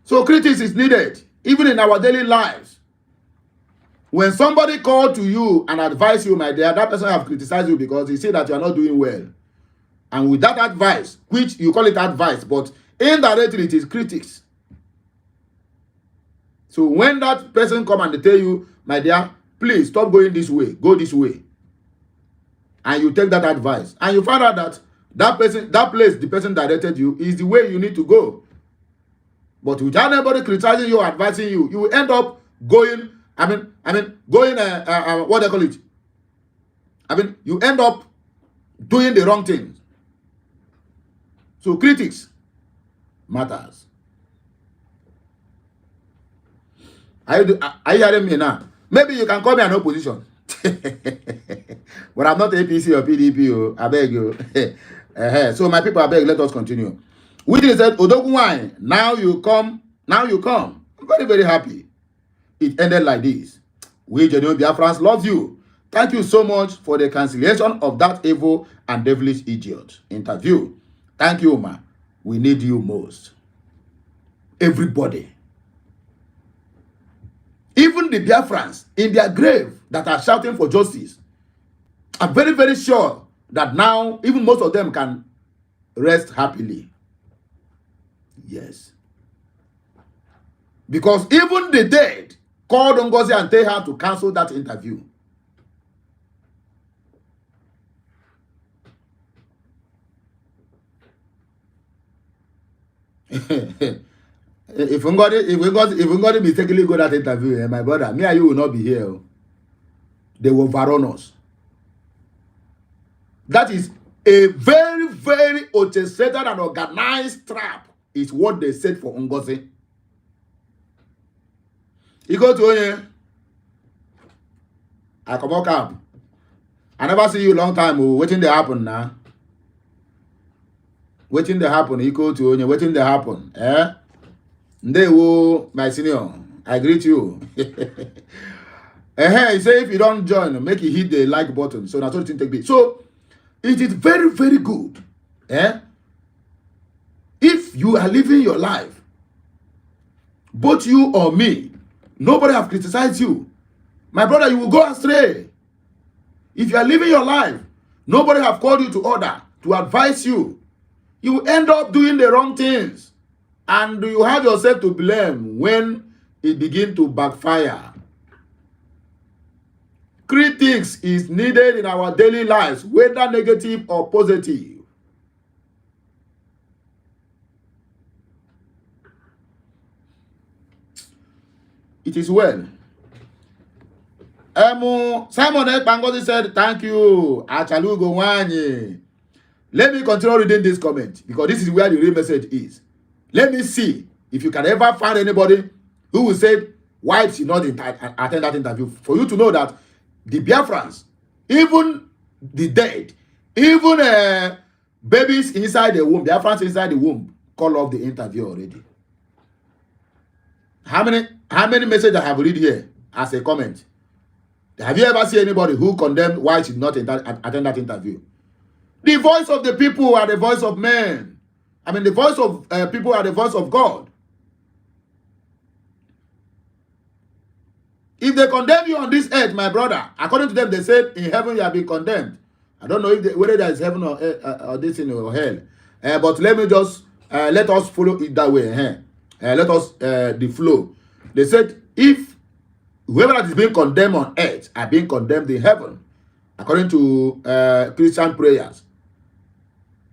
So criticism is needed, even in our daily lives. When somebody calls to you and advise you, my dear, that person have criticized you because he see that you are not doing well. And with that advice, which you call it advice, but indirectly it is critics. So when that person come and they tell you, my dear, please stop going this way, go this way. And you take that advice. And you find out that that place the person directed you is the way you need to go. But without anybody criticizing you or advising you, you will end up going, going, what they call it? You end up doing the wrong things. So critics matters. Are you hearing me now? Maybe you can call me an opposition. But I'm not APC or PDP. I beg you. So my people, I beg, let us continue. Which is said, Odogunwai, now you come. I'm very, very happy. It ended like this. We genuine Biafrans love you. Thank you so much for the cancellation of that evil and devilish idiot interview. Thank you, ma. We need you most. Everybody. Even the Biafrans in their grave that are shouting for justice. I'm very, very sure that now even most of them can rest happily. Yes. Because even the dead called Ngozi and tell her to cancel that interview. If Ngozi mistakenly go that interview, my brother, me and you will not be here. They will overrun us. That is a very, very orchestrated and organized trap, is what they said for Ngozi. You go to Onye, I come up camp. I never see you long time. Waiting to happen now. Waiting to happen. You go to Onye, waiting to happen. Ndewo, my senior, I greet you. He say if you don't join, make you hit the like button. So that's what you take. So it is very, very good. If you are living your life, both you or me, nobody have criticized you. My brother, you will go astray. If you are living your life, nobody have called you to order, to advise you. You will end up doing the wrong things. And you have yourself to blame when it begins to backfire. Critics is needed in our daily lives, whether negative or positive. It is well. Simon Ekpangozi said, thank you. Achalugo Wanye. Let me continue reading this comment because this is where the real message is. Let me see if you can ever find anybody who will say why she not attend that interview. For you to know that The Biafrans, even the dead, even babies inside the womb, Biafrans inside the womb, call off the interview already. How many messages I have read here as a comment? Have you ever seen anybody who condemned why she did not attend that interview? The voice of the people are the voice of men. I mean, the voice of people are the voice of God. If they condemn you on this earth, my brother, according to them, they said in heaven you have been condemned. I don't know if whether there is heaven or this in or hell. But let me just let us follow it that way. Let us the flow. They said if whoever that is being condemned on earth are being condemned in heaven, according to Christian prayers.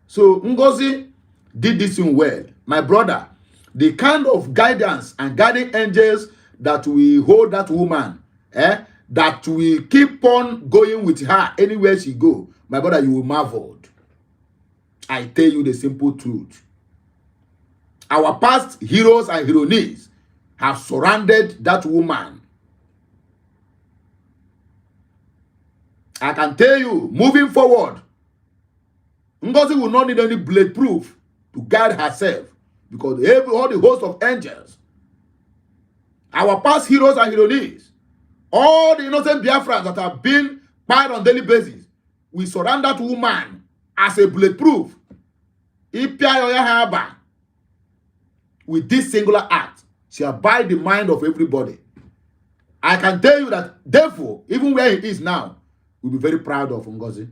So Ngozi did this thing well. My brother, the kind of guidance and guiding angels that will hold that woman, that will keep on going with her anywhere she go, my brother, you will marvel. I tell you the simple truth. Our past heroes and heroines have surrounded that woman. I can tell you, moving forward, Ngozi will not need any bulletproof to guide herself, because all the host of angels, our past heroes and heroines, all the innocent Biafrans that have been fired on daily basis, we surround that woman as a bulletproof. With this singular act, she abide the mind of everybody. I can tell you that, therefore, even where he is now, we'll be very proud of Ngozi.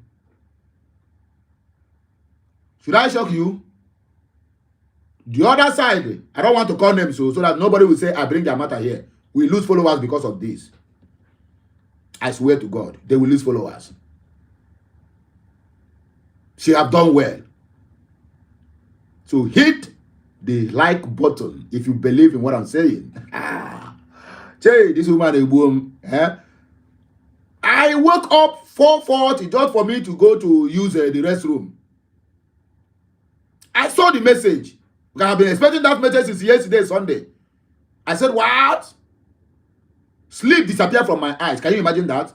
Should I shock you? The other side, I don't want to call names so that nobody will say I bring their matter here. We lose followers because of this. I swear to God, they will lose followers. She have done well. So hit the like button if you believe in what I'm saying. Hey, this woman a boom. I woke up 4:40 just for me to go to use the restroom. I saw the message. I've been expecting that message since yesterday, Sunday. I said, what? Sleep disappeared from my eyes. Can you imagine that?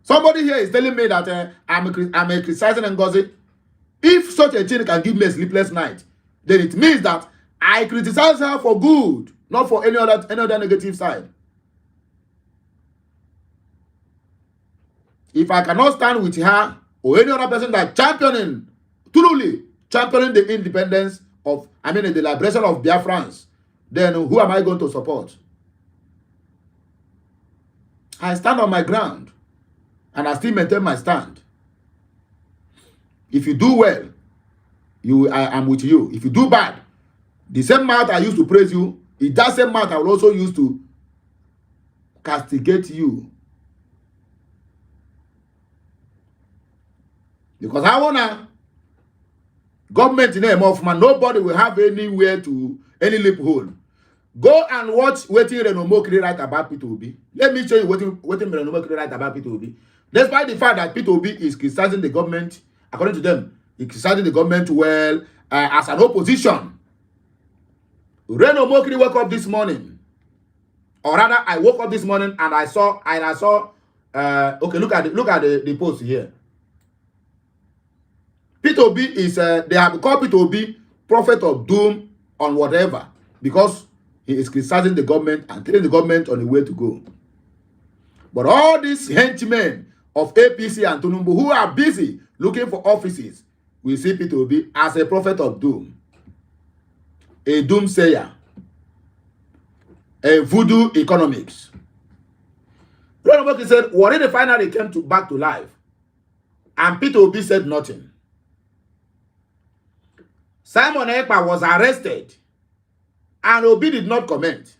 Somebody here is telling me that I'm criticizing Ngozi. If such a thing can give me a sleepless night, then it means that I criticize her for good, not for any other negative side. If I cannot stand with her or any other person that truly championing the independence of, the liberation of Biafrans, then who am I going to support? I stand on my ground, and I still maintain my stand. If you do well, I am with you. If you do bad, the same mouth I used to praise you, it's that same mouth I will also use to castigate you. Because I wanna government in name of man, nobody will have anywhere to any loophole. Go and watch wetin Renomokri write about Peter Obi. Let me show you wetin Renomokri write about Peter Obi. Despite the fact that Peter Obi is criticizing the government, according to them, he's criticizing the government well as an opposition. Renomokri woke up this morning, or rather, I woke up this morning and I saw. Okay, look at the post here. Peter Obi is they have called Peter Obi prophet of doom on whatever, because he is criticizing the government and telling the government on the way to go. But all these henchmen of APC and Tunumbu who are busy looking for offices will see Peter Obi as a prophet of doom, a doomsayer, a voodoo economics. Orabueze said, Warren finally came back to life, and Peter Obi said nothing. Simon Ekpa was arrested, and Obi did not comment.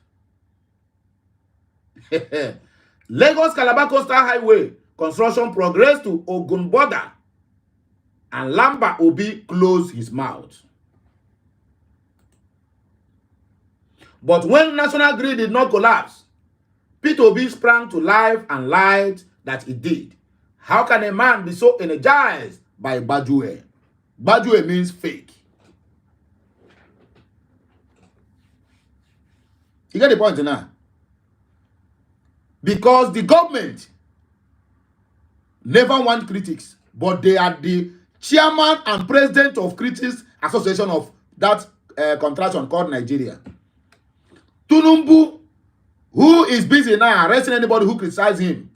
Lagos Calabar Coastal Highway construction progressed to Ogun border, and Lamba Obi closed his mouth. But when National Grid did not collapse, Peter Obi sprang to life and lied that it did. How can a man be so energized by Bajue? Bajue means fake. You get the point now? because the government never want critics, but they are the chairman and president of Critics Association of that contraction called Nigeria. Tinubu, who is busy now arresting anybody who criticizes him,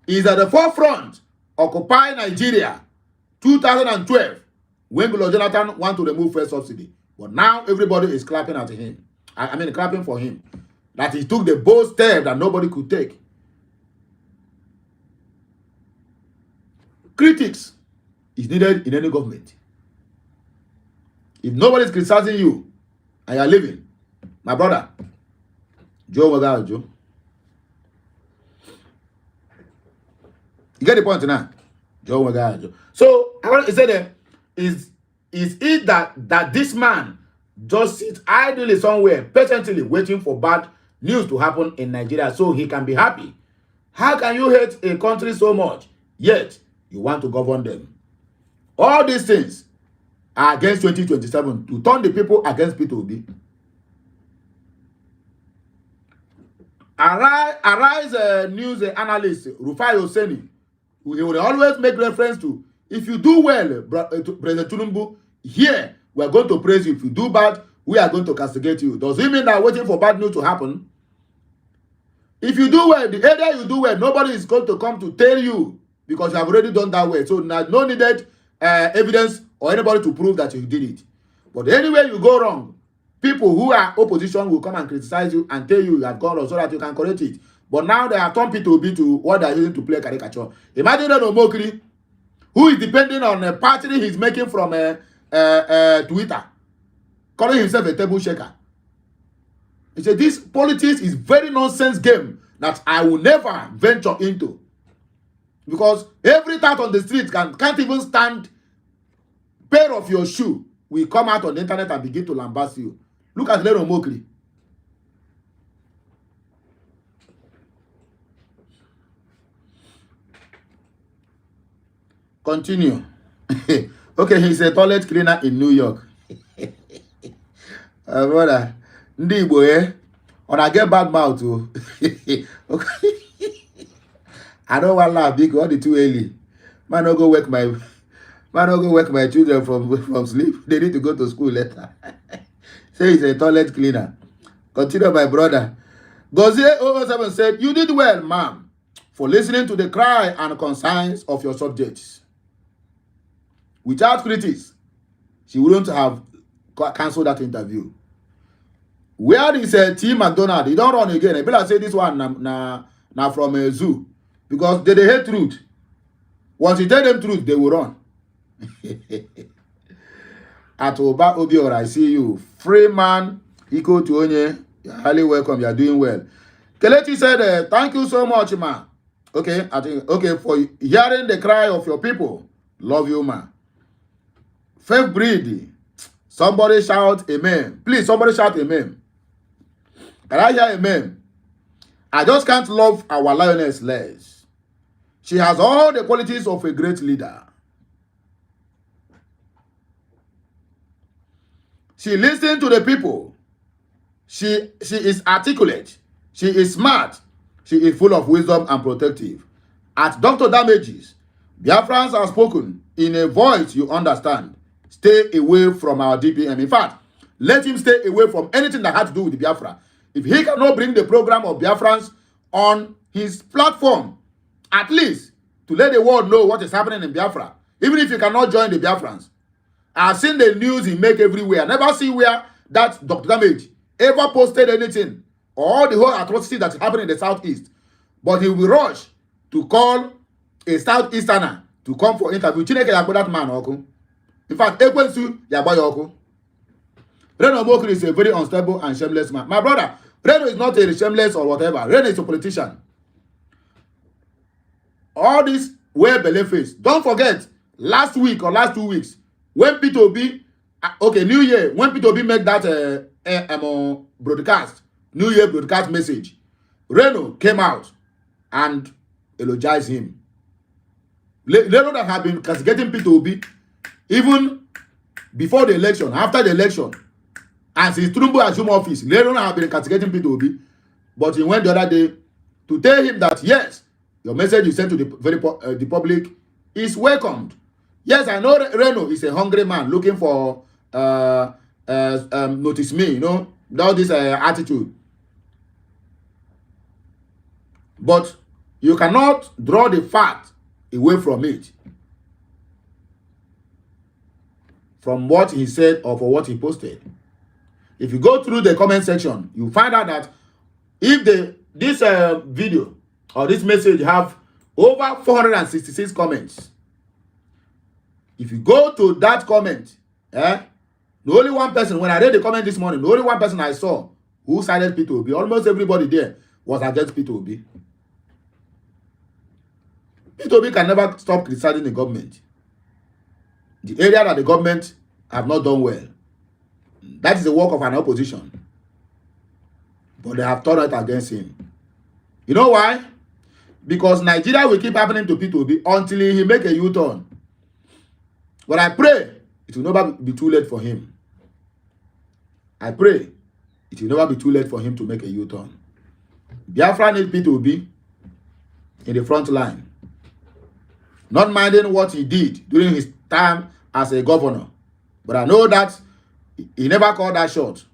is at the forefront, Occupy Nigeria, 2012, when Goodluck Jonathan want to remove first subsidy. But now everybody is clapping at him. I mean, clapping for him. That he took the bold step that nobody could take. Critics is needed in any government. If nobody is criticizing you and you are living, my brother, Joe Wagajo. You get the point now? Joe Wagajo. So I want to say that is it that this man just sits idly somewhere, patiently waiting for bad news to happen in Nigeria so he can be happy? How can you hate a country so much, yet you want to govern them? All these things are against 2027 to turn the people against P2B. Arise news analyst Rufai Oseni, he will always make reference to, if you do well, President Tinubu, here we are going to praise you. If you do bad, we are going to castigate you. Does it mean that waiting for bad news to happen? If you do well, the area you do well, nobody is going to come to tell you because you have already done that well. So no needed evidence or anybody to prove that you did it. But anywhere you go wrong, people who are opposition will come and criticize you and tell you have gone wrong so that you can correct it. But now they have turned P2B to what they are using to play caricature. Imagine that Omokri, who is depending on a party he's making from Twitter, calling himself a table shaker. He said, this politics is very nonsense game that I will never venture into. Because every tat on the street can't even stand pair of your shoe. We come out on the internet and begin to lambast you. Look at Lero Mokri. Continue. Okay, he's a toilet cleaner in New York. Brother, ndị Igbo, when I get bad mouth too. Okay. I don't want to laugh because all the too early. Man, don't go wake my children from sleep. They need to go to school later. Say he's a toilet cleaner. Continue, my brother. Ngozi 007 said, you did well, ma'am, for listening to the cry and concerns of your subjects. Without critics, she wouldn't have cancelled that interview. Where is T. McDonald? He don't run again. I better say this one now from a zoo. Because they hate truth. Once you tell them truth, they will run. At Oba Obiora, I see you. Free man, equal to Onye. You're highly welcome. You're doing well. Kelechi said, thank you so much, ma. Okay, I think, okay, for hearing the cry of your people. Love you, ma. Faith breed. Somebody shout amen. Please, somebody shout amen. Can I hear amen? I just can't love our lioness less. She has all the qualities of a great leader. She listens to the people. She is articulate. She is smart. She is full of wisdom and protective. At Dr. Damages, Biafrans have spoken in a voice you understand. Stay away from our DPM. In fact, let him stay away from anything that has to do with the Biafra. If he cannot bring the program of Biafrans on his platform, at least to let the world know what is happening in Biafra, even if you cannot join the Biafrans. I've seen the news he make everywhere. I never see where that Dr. Damage ever posted anything or the whole atrocity that's happening in the Southeast. But he will rush to call a Southeasterner to come for interview. Chineke yagbo that man, Oku. In fact, Ekwensu yagbo Oku. Reno Mokri is a very unstable and shameless man. My brother, Reno is not a shameless or whatever. Reno is a politician. All this wear belly face. Don't forget, last week or last 2 weeks, when P2B, okay, New Year, when P2B made that broadcast, New Year broadcast message, Reno came out and eulogized him. Reno that had been castigating P2B even before the election, after the election, and since Tinubu assumed office, Reno have been castigating P2B. But he went the other day to tell him that, yes, your message you sent to the public is welcomed. Yes, I know Reno is a hungry man looking for notice me, you know, all this attitude. But you cannot draw the fact away from it, from what he said or for what he posted. If you go through the comment section, you find out that if this video or this message have over 466 comments, if you go to that comment, the only one person, when I read the comment this morning, the only one person I saw who sided P2B, almost everybody there was against P2B. P2B can never stop criticizing the government. The area that the government have not done well, that is the work of an opposition. But they have turned it against him. You know why? Because Nigeria will keep happening to P2B until he make a U-turn. But I pray it will never be too late for him. I pray it will never be too late for him to make a U-turn. Biafra needs P2B in the front line. Not minding what he did during his time as a governor. But I know that he never called that shot.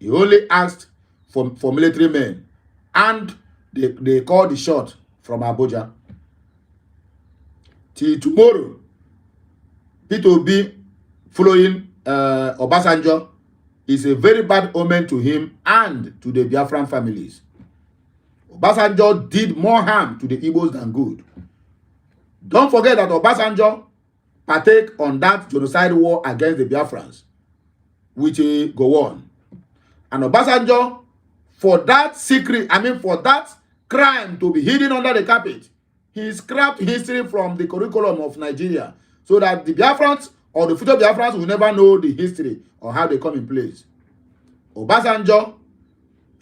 He only asked for military men. And they called the shot from Abuja. Till tomorrow, P2B following Obasanjo is a very bad omen to him and to the Biafran families. Obasanjo did more harm to the Igbos than good. Don't forget that Obasanjo partake on that genocide war against the Biafrans, which go on. And Obasanjo, for that secret, for that crime to be hidden under the carpet, he scrapped history from the curriculum of Nigeria so that the Biafrans or the future Biafrans will never know the history or how they come in place. Obasanjo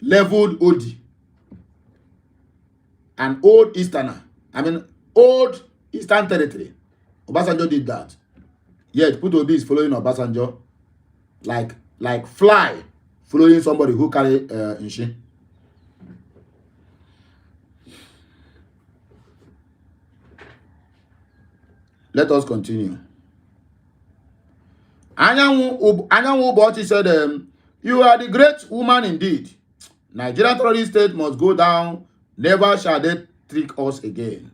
leveled Odi, an old Easterner. Old Eastern territory. Obasanjo did that. Yet P2B is following Obasanjo like fly following somebody who carry Nshi. Let us continue. Anyanwu Ubochi said, you are the great woman indeed. Nigerian terrorist state must go down. Never shall they trick us again.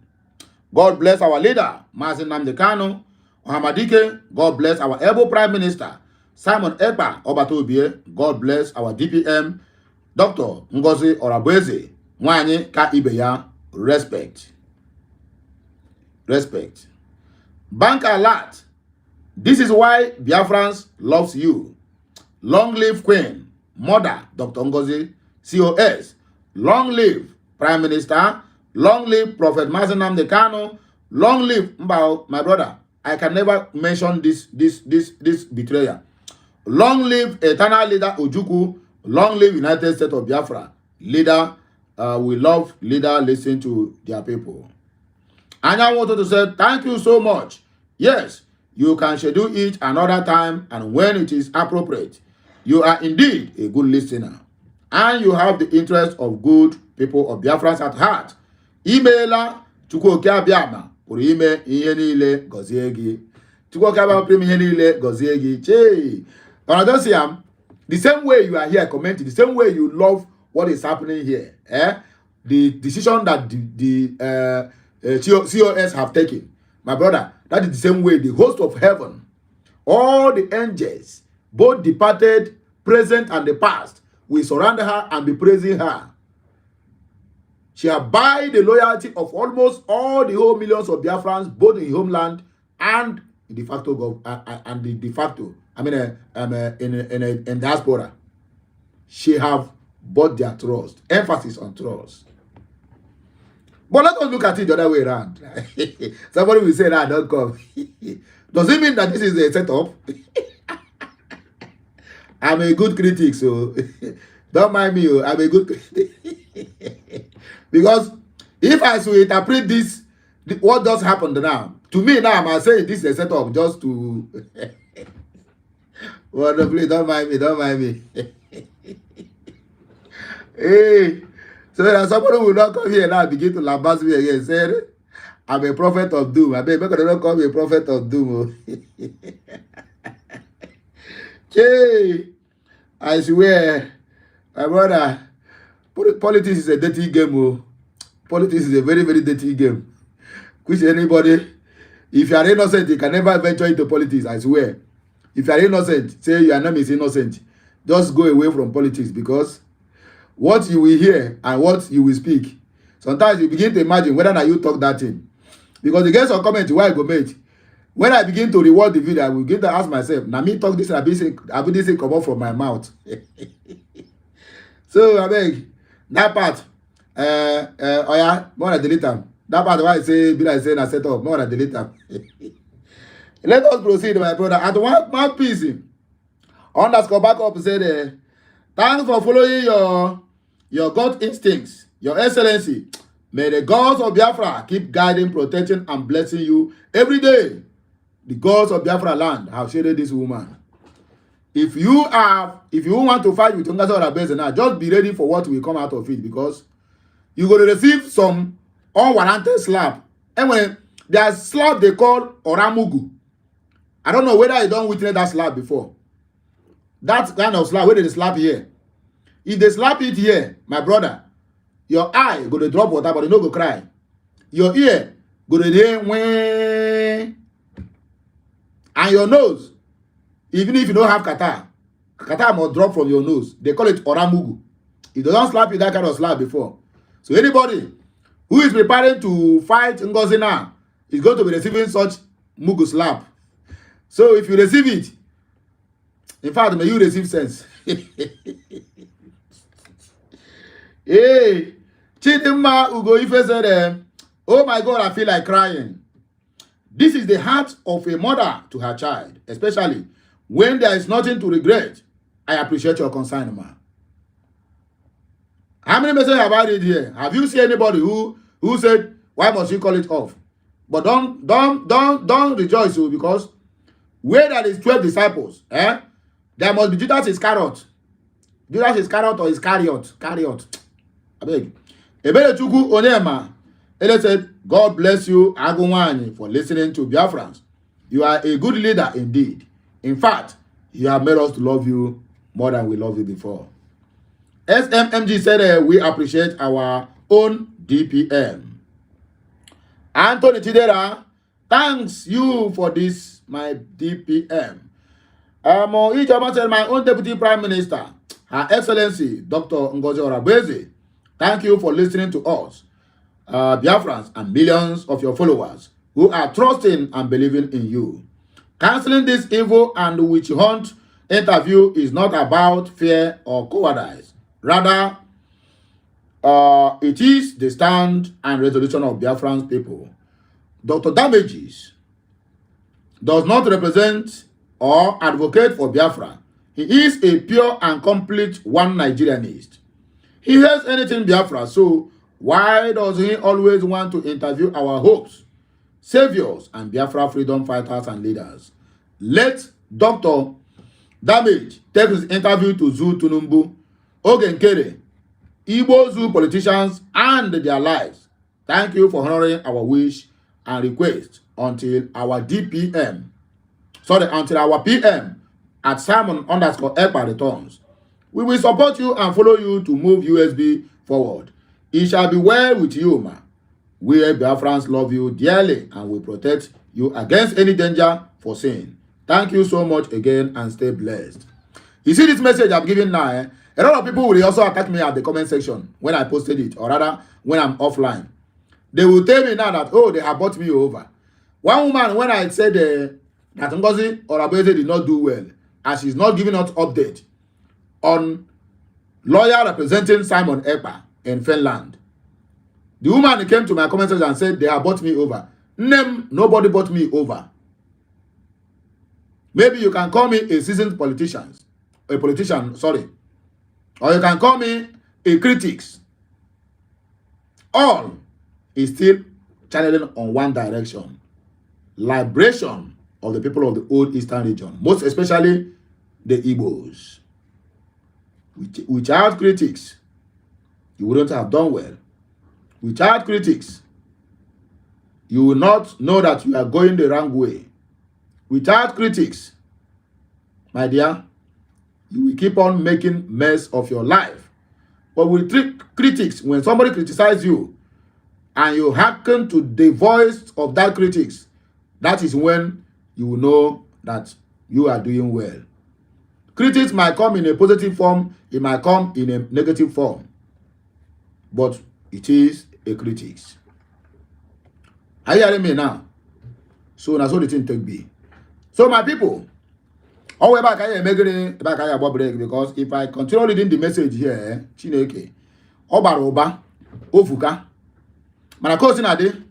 God bless our leader, Mazi Nnamdi Kanu. Ohamadike, God bless our able Prime Minister, Simon Ekpa Obatobie. God bless our DPM, Dr. Ngozi Orabueze. Nwanyị ka ibe ya. Respect. Respect. Bank alert. This is why Biafrans loves you. Long live Queen, Mother, Dr. Ngozi, COS. Long live Prime Minister. Long live Prophet Mazi Nnamdi Kanu. Long live Mbao, my brother. I can never mention this betrayer. Long live eternal leader Ojukwu. Long live United States of Biafra. Leader, we love leader listen to their people. Anya wanted to say thank you so much. Yes, you can schedule it another time and when it is appropriate. You are indeed a good listener. And you have the interest of good people of Biafrans at heart. Emailer Chukwuoke Abiama pụrụ ime ihe niile gọzie gị. Chukwuoke Abiama pụrụ ime ihe niile gọzie gị. Chee. And I don't see him. The same way you are here commenting, the same way you love what is happening here. The decision that the COS have taken. My brother, that is the same way the host of heaven, all the angels, both departed, present, and the past, will surround her and be praising her. She abide the loyalty of almost all the whole millions of Biafrans, both in homeland and in de facto in diaspora. She have bought their trust. Emphasis on trust. But let us look at it the other way around. Somebody will say, don't come. Does it mean that this is a setup? I'm a good critic, so don't mind me. I'm a good critic. Because if I should interpret this, what does happen now? To me now, I'm saying this is a setup just to... Well, please don't mind me, don't mind me. Hey, So that somebody will not come here now and begin to lambast me again. Say, I'm a prophet of doom. I beg, make they not call me a prophet of doom. Hey, I swear, my brother, politics is a dirty game. Oh. Politics is a very, very dirty game. Which anybody, if you are innocent, you can never venture into politics, I swear. If you are innocent, say your name is innocent. Just go away from politics, because what you will hear and what you will speak, sometimes you begin to imagine whether or you talk that thing. Because the guys will comment why I go make. When I begin to reward the video, I will begin to ask myself, now me talk this, I be this come out from my mouth. So I beg that part. Oh yeah, more than delete them. That part why I say, be like saying I set up, more than delete them. Let us proceed, my brother. At one piece, underscore back up said, thanks for following your gut instincts, your excellency. May the gods of Biafra keep guiding, protecting, and blessing you every day. The gods of Biafra land have shaded this woman. If you want to fight with Ngozi Orabueze now, just be ready for what will come out of it, because you're going to receive some unwarranted slap. And when there's slap they call Oramugu. I don't know whether you don't witness that slap before. That kind of slap, where they slap here. If they slap it here, my brother, your eye go to drop water, but you no go cry. Your ear go to there, and your nose, even if you don't have catarrh must drop from your nose. They call it Oramugu. If they don't slap you that kind of slap before. So anybody who is preparing to fight Ngozi now is going to be receiving such Mugu slap. So if you receive it, in fact, may you receive sense. Hey, Chidinma Ugoife said, oh my God, I feel like crying. This is the heart of a mother to her child, especially when there is nothing to regret. I appreciate your concern, ma. How many messages have I read here? Have you seen anybody who said, why must you call it off? But don't rejoice, because where there is 12 disciples, there must be Judas Iscariot. Judas Iscariot or Iscariot. I beg. Ebelechukwu Onyema. Ele said, God bless you, Agunwani, for listening to Biafrans. You are a good leader indeed. In fact, you have made us to love you more than we loved you before. SMMG said, we appreciate our own DPM. Anthony Chidera, thanks you for this, my DPM. Ijoma said, my own Deputy Prime Minister, Her Excellency, Dr. Ngozi Orabueze, thank you for listening to us, Biafrans, and millions of your followers who are trusting and believing in you. Canceling this evil and witch hunt interview is not about fear or cowardice. Rather, it is the stand and resolution of Biafran's people. Dr. Damages does not represent or advocate for Biafra. He is a pure and complete one Nigerianist. He hates anything Biafra, so why does he always want to interview our hopes, saviors, and Biafra freedom fighters and leaders? Let Dr. Damage take his interview to Zoo Tunumbu, Ogenkere, Igbo Zoo politicians, and their lives. Thank you for honoring our wish and request until our PM at Simon_Ekpa returns. We will support you and follow you to move USB forward. It shall be well with you, ma. We Biafrans love you dearly and will protect you against any danger for sin. Thank you so much again and stay blessed. You see this message I'm giving now, A lot of people will also attack me at the comment section when I posted it, or rather when I'm offline. They will tell me now that, oh, they have bought me over. One woman, when I said that Ngozi Orabueze did not do well, as she's not giving us update on lawyer representing Simon Ekpa in Finland. The woman came to my comment section and said they have bought me over. Nobody bought me over. Maybe you can call me a seasoned politician. Or you can call me a critic. All is still channeling on one direction. Liberation of the people of the old eastern region, most especially the Igbos. Without critics, you wouldn't have done well. Without critics, you will not know that you are going the wrong way. Without critics, my dear, you will keep on making mess of your life. But with critics, when somebody criticizes you and you hearken to the voice of that critics, that is when you will know that you are doing well. Critics might come in a positive form, it might come in a negative form, but it is a critics. Are you hearing me now? So that's what the thing take be. So my people, always back I am break, because if I continue reading the message here, Chineke, Oba, Ofuka, Manakosi Nade,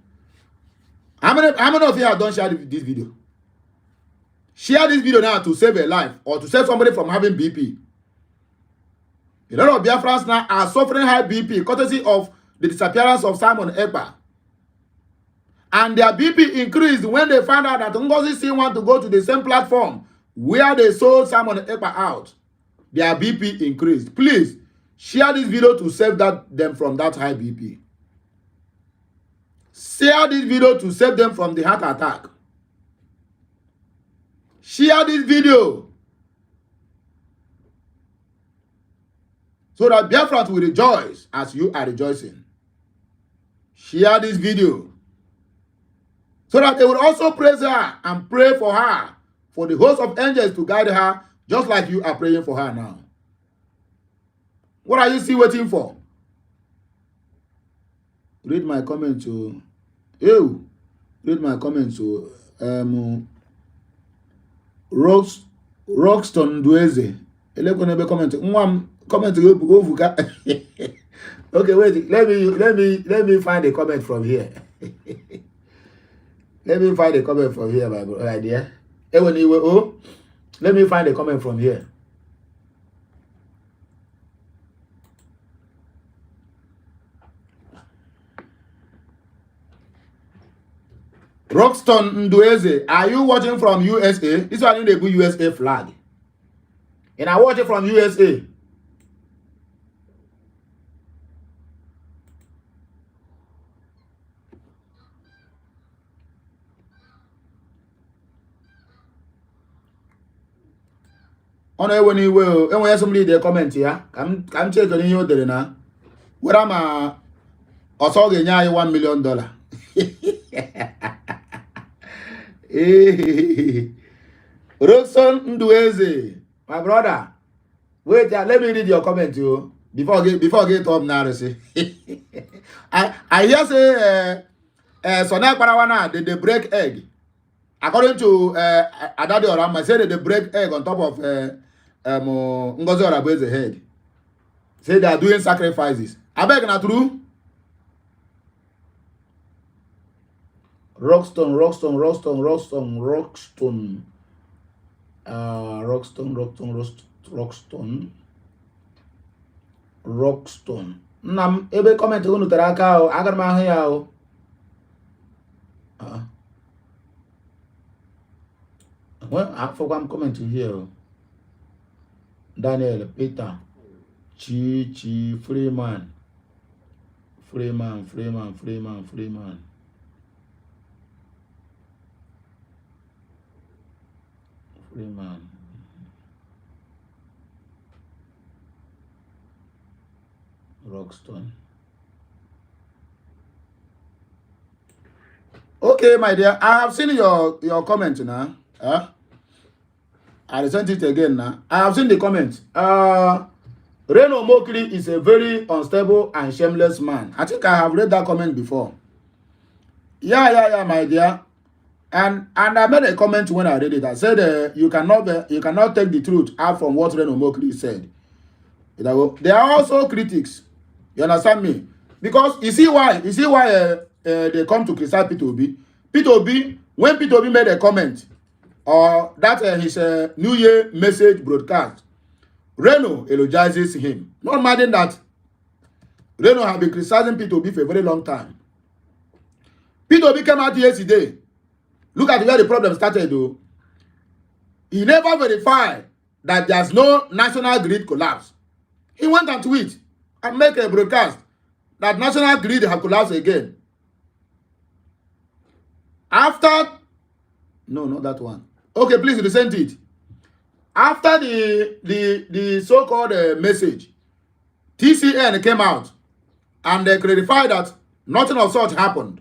how many of you have done share this video? Share this video now to save a life or to save somebody from having BP. A lot of Biafrans now are suffering high BP courtesy of the disappearance of Simon Ekpa. And their BP increased when they found out that Ngozi still want to go to the same platform where they sold Simon Ekpa out. Their BP increased. Please share this video to save them from that high BP. Share this video to save them from the heart attack. Share this video so that Biafrans will rejoice as you are rejoicing. Share this video so that they will also praise her and pray for her, for the host of angels to guide her, just like you are praying for her now. What are you still waiting for? Read my comment to you. Read my comment to Roxton Dueze. Comment okay, wait. Let me find a comment from here. Let me find a comment from here, my dear. Let me find a comment from here. Roxton Ndueze, are you watching from USA? This one need a good USA flag. And I watch it from USA. On when you will, and when somebody they comment here, come check on you there now. Where am I? Also, get $1 million. Roxon Ndueze, my brother. Wait, let me read your comment, you before I get up now. See, I hear say, Sonia Parawana they break egg. According to Adade Orama, say that they break egg on top of Ngozi Orabueze head. Say they are doing sacrifices. I beg not true. Roxton. Nam ebe comment unu tara aka o, aga m ahụ ya o. Well, I forgot comment here. Daniel, Peter, Chi, Freeman. Roxton. Okay, my dear, I have seen your comment now. I sent it again now. I have seen the comment. Reno Mokri is a very unstable and shameless man. I think I have read that comment before. Yeah, my dear. And I made a comment when I read it. I said you cannot take the truth out from what Reno Mokri said. They are also critics. You understand me? Because you see why they come to criticize P2B. P2B, when P2B made a comment, or that his New Year message broadcast, Reno eulogizes him. Not minding that Reno have been criticizing P2B for a very long time. P2B came out yesterday. Look at where the problem started though. He never verified that there's no national grid collapse. He went and tweet and make a broadcast that national grid have collapsed again. After, no, not that one. Okay, please resend it. After the so-called message, TCN came out and they clarified that nothing of such happened.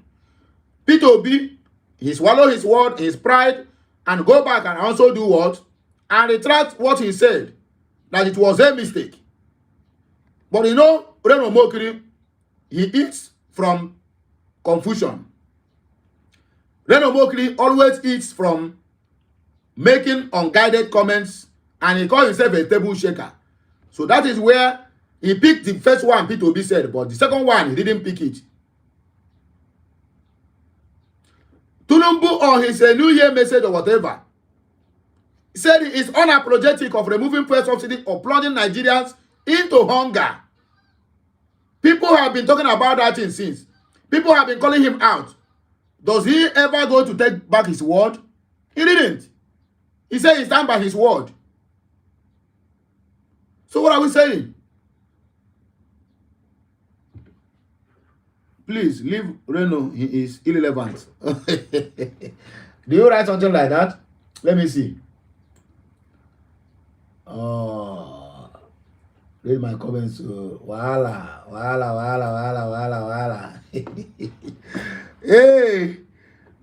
Peter Obi, he swallowed his word, his pride, and go back and also do what? And retract what he said, that it was a mistake. But you know, Reno Mokiri, he eats from confusion. Reno Mokiri always eats from making unguided comments, and he calls himself a table shaker. So that is where he picked the first one Peter Obi said, but the second one, he didn't pick it. Tulumbu on his New Year message or whatever, said he is unapologetic of removing fuel subsidy or plunging Nigerians into hunger. People have been talking about that thing since. People have been calling him out. Does he ever go to take back his word? He didn't. He said he stand by his word. So what are we saying? Please leave Reno. He is irrelevant. Do you write something like that? Let me see. Oh, read my comments. Wala. Hey,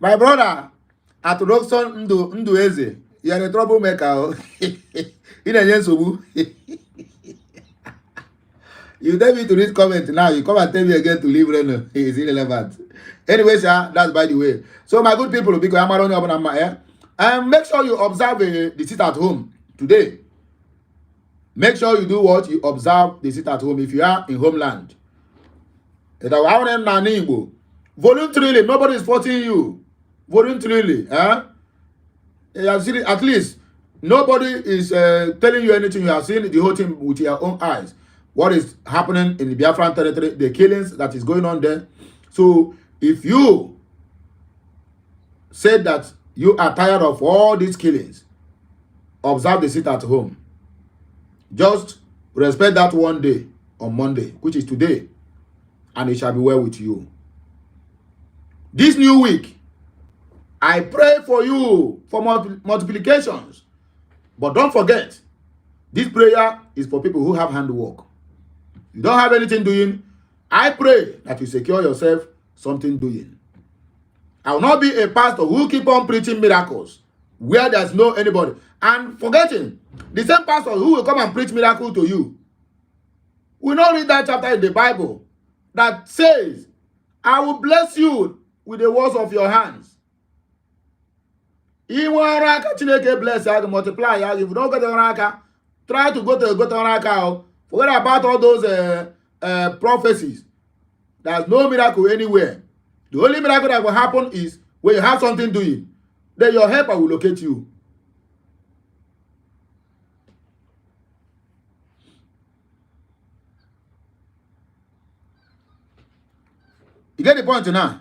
my brother, at Roxon Ngozi, you are a troublemaker. In a Yensubu. You tell me to read comment now. You come and tell me again to leave Reno. He is irrelevant. Anyway, sir, that's by the way. So, my good people, because I'm only up on my air, make sure you observe the sit at home today. Make sure you do what? You observe the sit at home if you are in homeland. Voluntarily, nobody is forcing you. Voluntarily, at least nobody is telling you anything. You have seen the whole thing with your own eyes. What is happening in the Biafran territory, the killings that is going on there. So if you said that you are tired of all these killings, observe the sit at home. Just respect that one day on Monday, which is today, and it shall be well with you. This new week, I pray for you for multiplications. But don't forget, this prayer is for people who have handwork. You don't have anything doing, I pray that you secure yourself something doing. I will not be a pastor who keep on preaching miracles where there's no anybody. And forgetting, the same pastor who will come and preach miracle to you will not read that chapter in the Bible that says, I will bless you with the words of your hands. If you bless you, multiply. If you don't get a try to go to a forget about all those prophecies. There's no miracle anywhere. The only miracle that will happen is when you have something doing. Then your helper will locate you. You get the point now?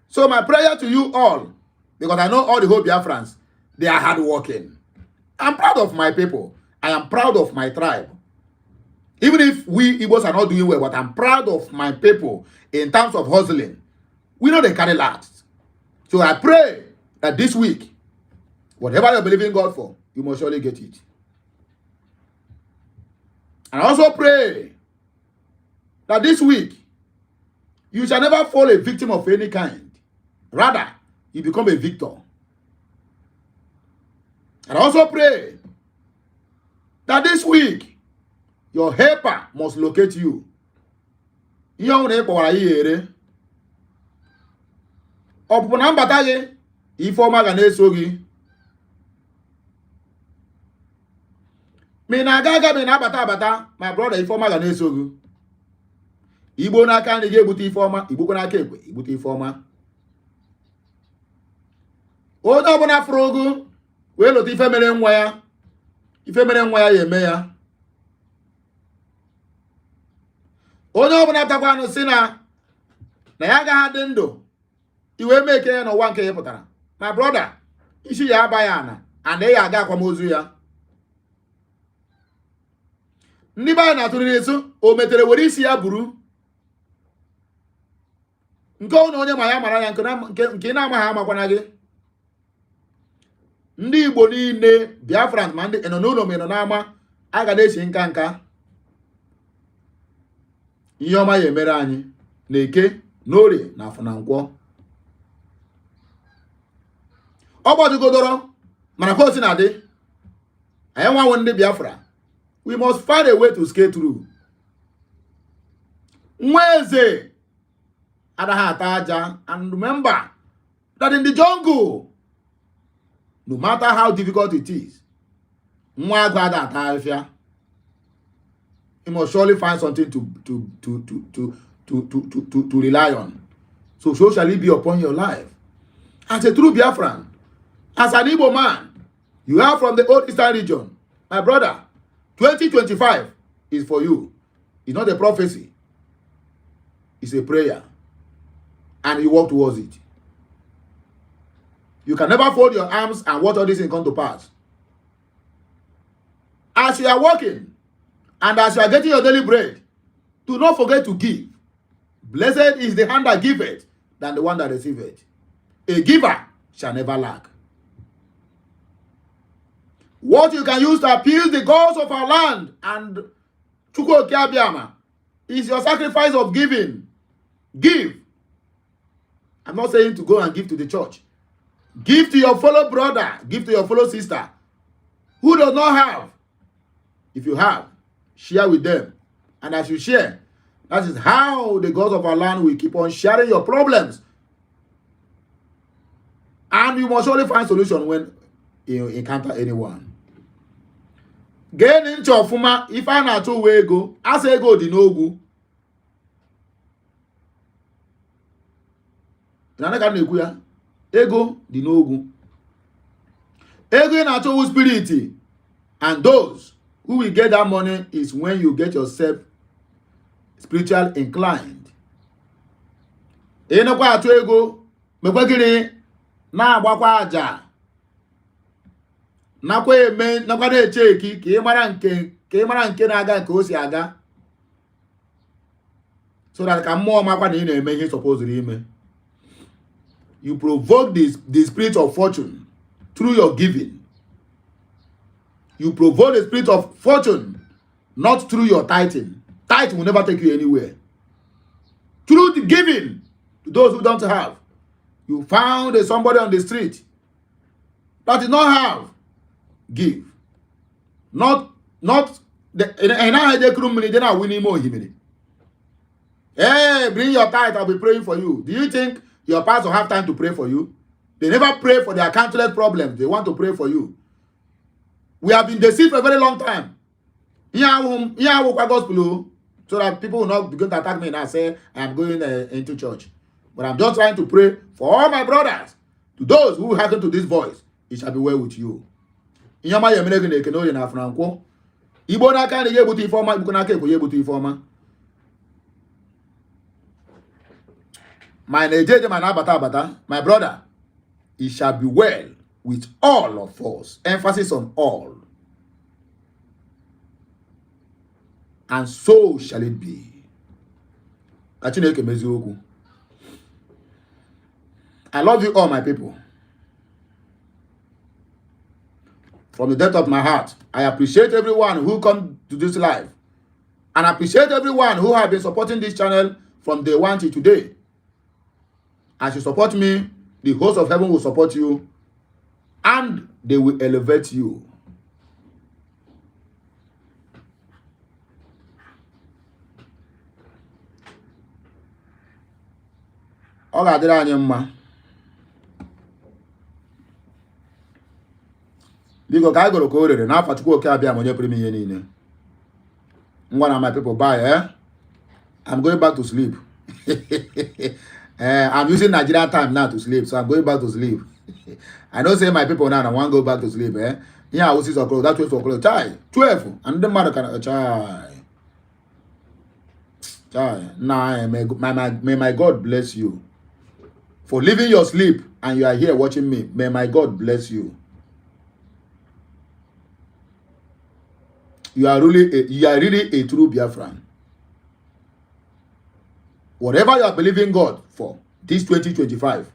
So my prayer to you all, because I know all the whole Biafrans, they are hardworking. I'm proud of my people. I am proud of my tribe. Even if we Igbos are not doing well, but I'm proud of my people in terms of hustling. We know they carry last. So I pray that this week, whatever you're believing God for, you must surely get it. And I also pray that this week, you shall never fall a victim of any kind. Rather, you become a victor. And I also pray that this week, your helper must locate you. Ọpụpụ mbata gị, Ifeọma ga na-eso gị. Mi na-aga aga mi na-abata abata, my brother, Ifeọma ga na-eso gị. Igbo n'aka nri ga-egbute Ifeọma, Igbo n'aka ekwe, egbute Ifeọma. Onye ọbụla fụrụ ogu, wee lụta ife mere nwa ya. Ife mere nwa ya ya eme ya. Onye ọbụla takwanụ si na ya agaghị adị ndụ, iwe mee ke ya n'ụwa nke ya pụtara. My brother, isi ya abaghị ana, and ya aga akwamozu ya. Ndị be anyị na-atụrụ n'eso o metere were isi ya buru nke ọnụ onye ma ya mara ya nke na-amaghị amakwana gị. Ndị Igbo niile Biafran ma ndị nọ n'ụlọ ma nọ n'ama aga na-echi nka ihe ọma ya emere anyị na Eke na Orie na Afọ na Nkwọ. Ọ gbọdụgodoro mana ka o si na dị anyị nwawo ndị Biafra, we must find a way to scale through. Nweze adaghị ata aja, and remember that in the jungle, no matter how difficult it is, nwa agụ ada ata afịa. You must surely find something to rely on. So shall it be upon your life. As a true Biafran, as an Igbo man, you are from the old Eastern region. My brother, 2025 is for you. It's not a prophecy. It's a prayer. And you walk towards it. You can never fold your arms and watch all this thing come to pass. As you are walking, and as you are getting your daily bread, do not forget to give. Blessed is the hand that giveth than the one that receiveth. A giver shall never lack. What you can use to appease the gods of our land and Chukwu Okeabiama is your sacrifice of giving. Give. I'm not saying to go and give to the church. Give to your fellow brother. Give to your fellow sister who does not have. If you have, share with them. And as you share, that is how the gods of our land will keep on sharing your problems. And you must only find solution when you encounter anyone. Gain into ọfụma ife a na-achọ uwe ego, asa ego dị n'ogwu. Na ka na-ekwu ya, ego dị n'ogwu. Ego ị na-achọ wu spirit, and those who will get that money is when you get yourself spiritual inclined. Ị nakwa achọ ego, mekwa gịnị na-agbakwa aja. Nakwa eme nakwa na-echeki ka ị mara nke na-aga nke o si aga, so that ka mmụọ makwa na ị na-eme ihe supposed ime. You provoke the spirit of fortune through your giving. You provoke the spirit of fortune not through your tithing. Tithe will never take you anywhere. Through the giving to those who don't have. You found somebody on the street that did not have. Give. Not the hey, bring your tithe, I'll be praying for you. Do you think your pastor have time to pray for you? They never pray for their countless problems. They want to pray for you. We have been deceived for a very long time. Gospel, so that people will not begin to attack me and I say I am going into church. But I'm just trying to pray for all my brothers. To those who hearken to this voice, it shall be well with you. My brother, it shall be well with all of us. Emphasis on all. And so shall it be. I love you all, my people. From the depth of my heart, I appreciate everyone who come to this live. And I appreciate everyone who have been supporting this channel from day one till today. As you support me, the host of heaven will support you. And they will elevate you. Ọ ga-adịrị anyị mma. Biko ka anyị gụrụ ka o rere n'afọ Chukwu Okeabiama onye pụrụ ime ihe niile. Ngwa na my people, bye. I'm going back to sleep. I'm using Nigerian time now to sleep, so I'm going back to sleep. I don't say my people now, I want to go back to sleep. Yeah, I will 6 o'clock, that's 12 o'clock. Chai, 12. And the mother can chai. Nah, may my God bless you for living your sleep and you are here watching me. May my God bless you. you are really a true Biafran. Whatever you are believing God for this 2025,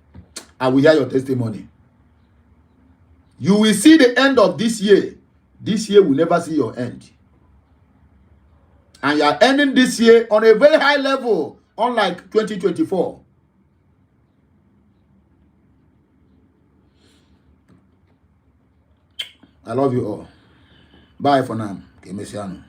I will hear your testimony. You will see the end of this year. This year will never see your end. And you are ending this year on a very high level, unlike 2024. I love you all. Bye for now. Okay, Messiano.